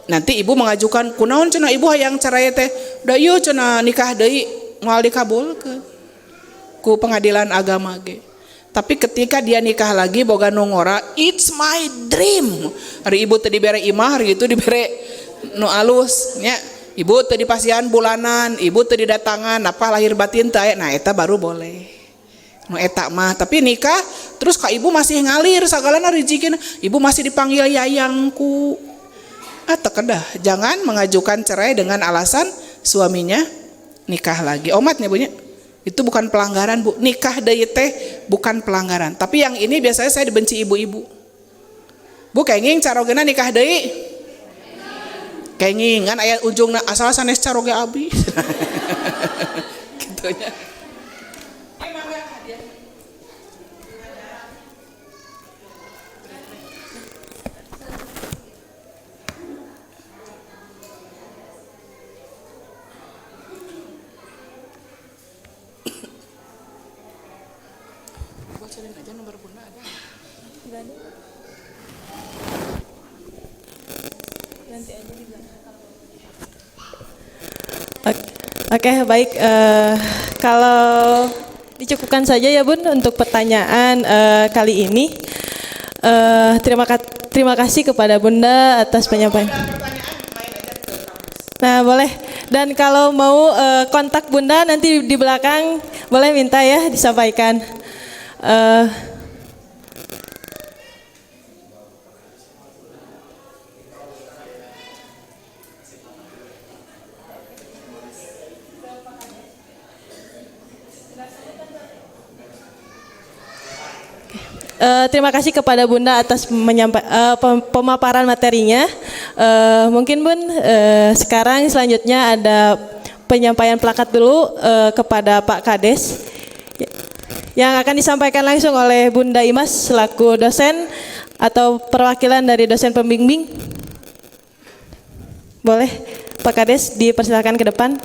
Nanti ibu mengajukan kunaon cenah ibu hayang cerai teh, da ieu cenah nikah deui moal dikabulkeun ku pengadilan agama ge. Tapi ketika dia nikah lagi boga nu ngora, it's my dream. Hari ibu teu dibere imah, hari itu dibere nu alus nya. Ibu teu dipasihan bulanan, ibu teu didatangan apa lahir batin teh. Nah eta baru boleh. Nu eta mah, tapi nikah terus ka ibu masih ngalir sagalana rezekina, ibu masih dipanggil yayangku. Teu kedah, jangan mengajukan cerai dengan alasan suaminya nikah lagi. Omatnya Bu nya. Itu bukan pelanggaran, Bu. Nikah deui teh bukan pelanggaran. Tapi yang ini biasanya saya dibenci ibu-ibu. Bu kenging carogena nikah deui. Kenging kan aya ujungna asal sanes caroge abi. Gitu nya. Bocorin aja nomor bunda ada. Nanti aja di belakang. Oke, baik. Kalau dicukupkan saja ya Bun untuk pertanyaan kali ini. Terima kasih kepada Bunda atas penyampaian. Nah, boleh. Dan kalau mau kontak Bunda nanti di belakang boleh minta ya disampaikan. Terima kasih kepada Bunda atas pemaparan materinya. Mungkin Bun, sekarang selanjutnya ada penyampaian plakat dulu kepada Pak Kades yang akan disampaikan langsung oleh Bunda Imas selaku dosen atau perwakilan dari dosen pembimbing. Boleh Pak Kades dipersilakan ke depan.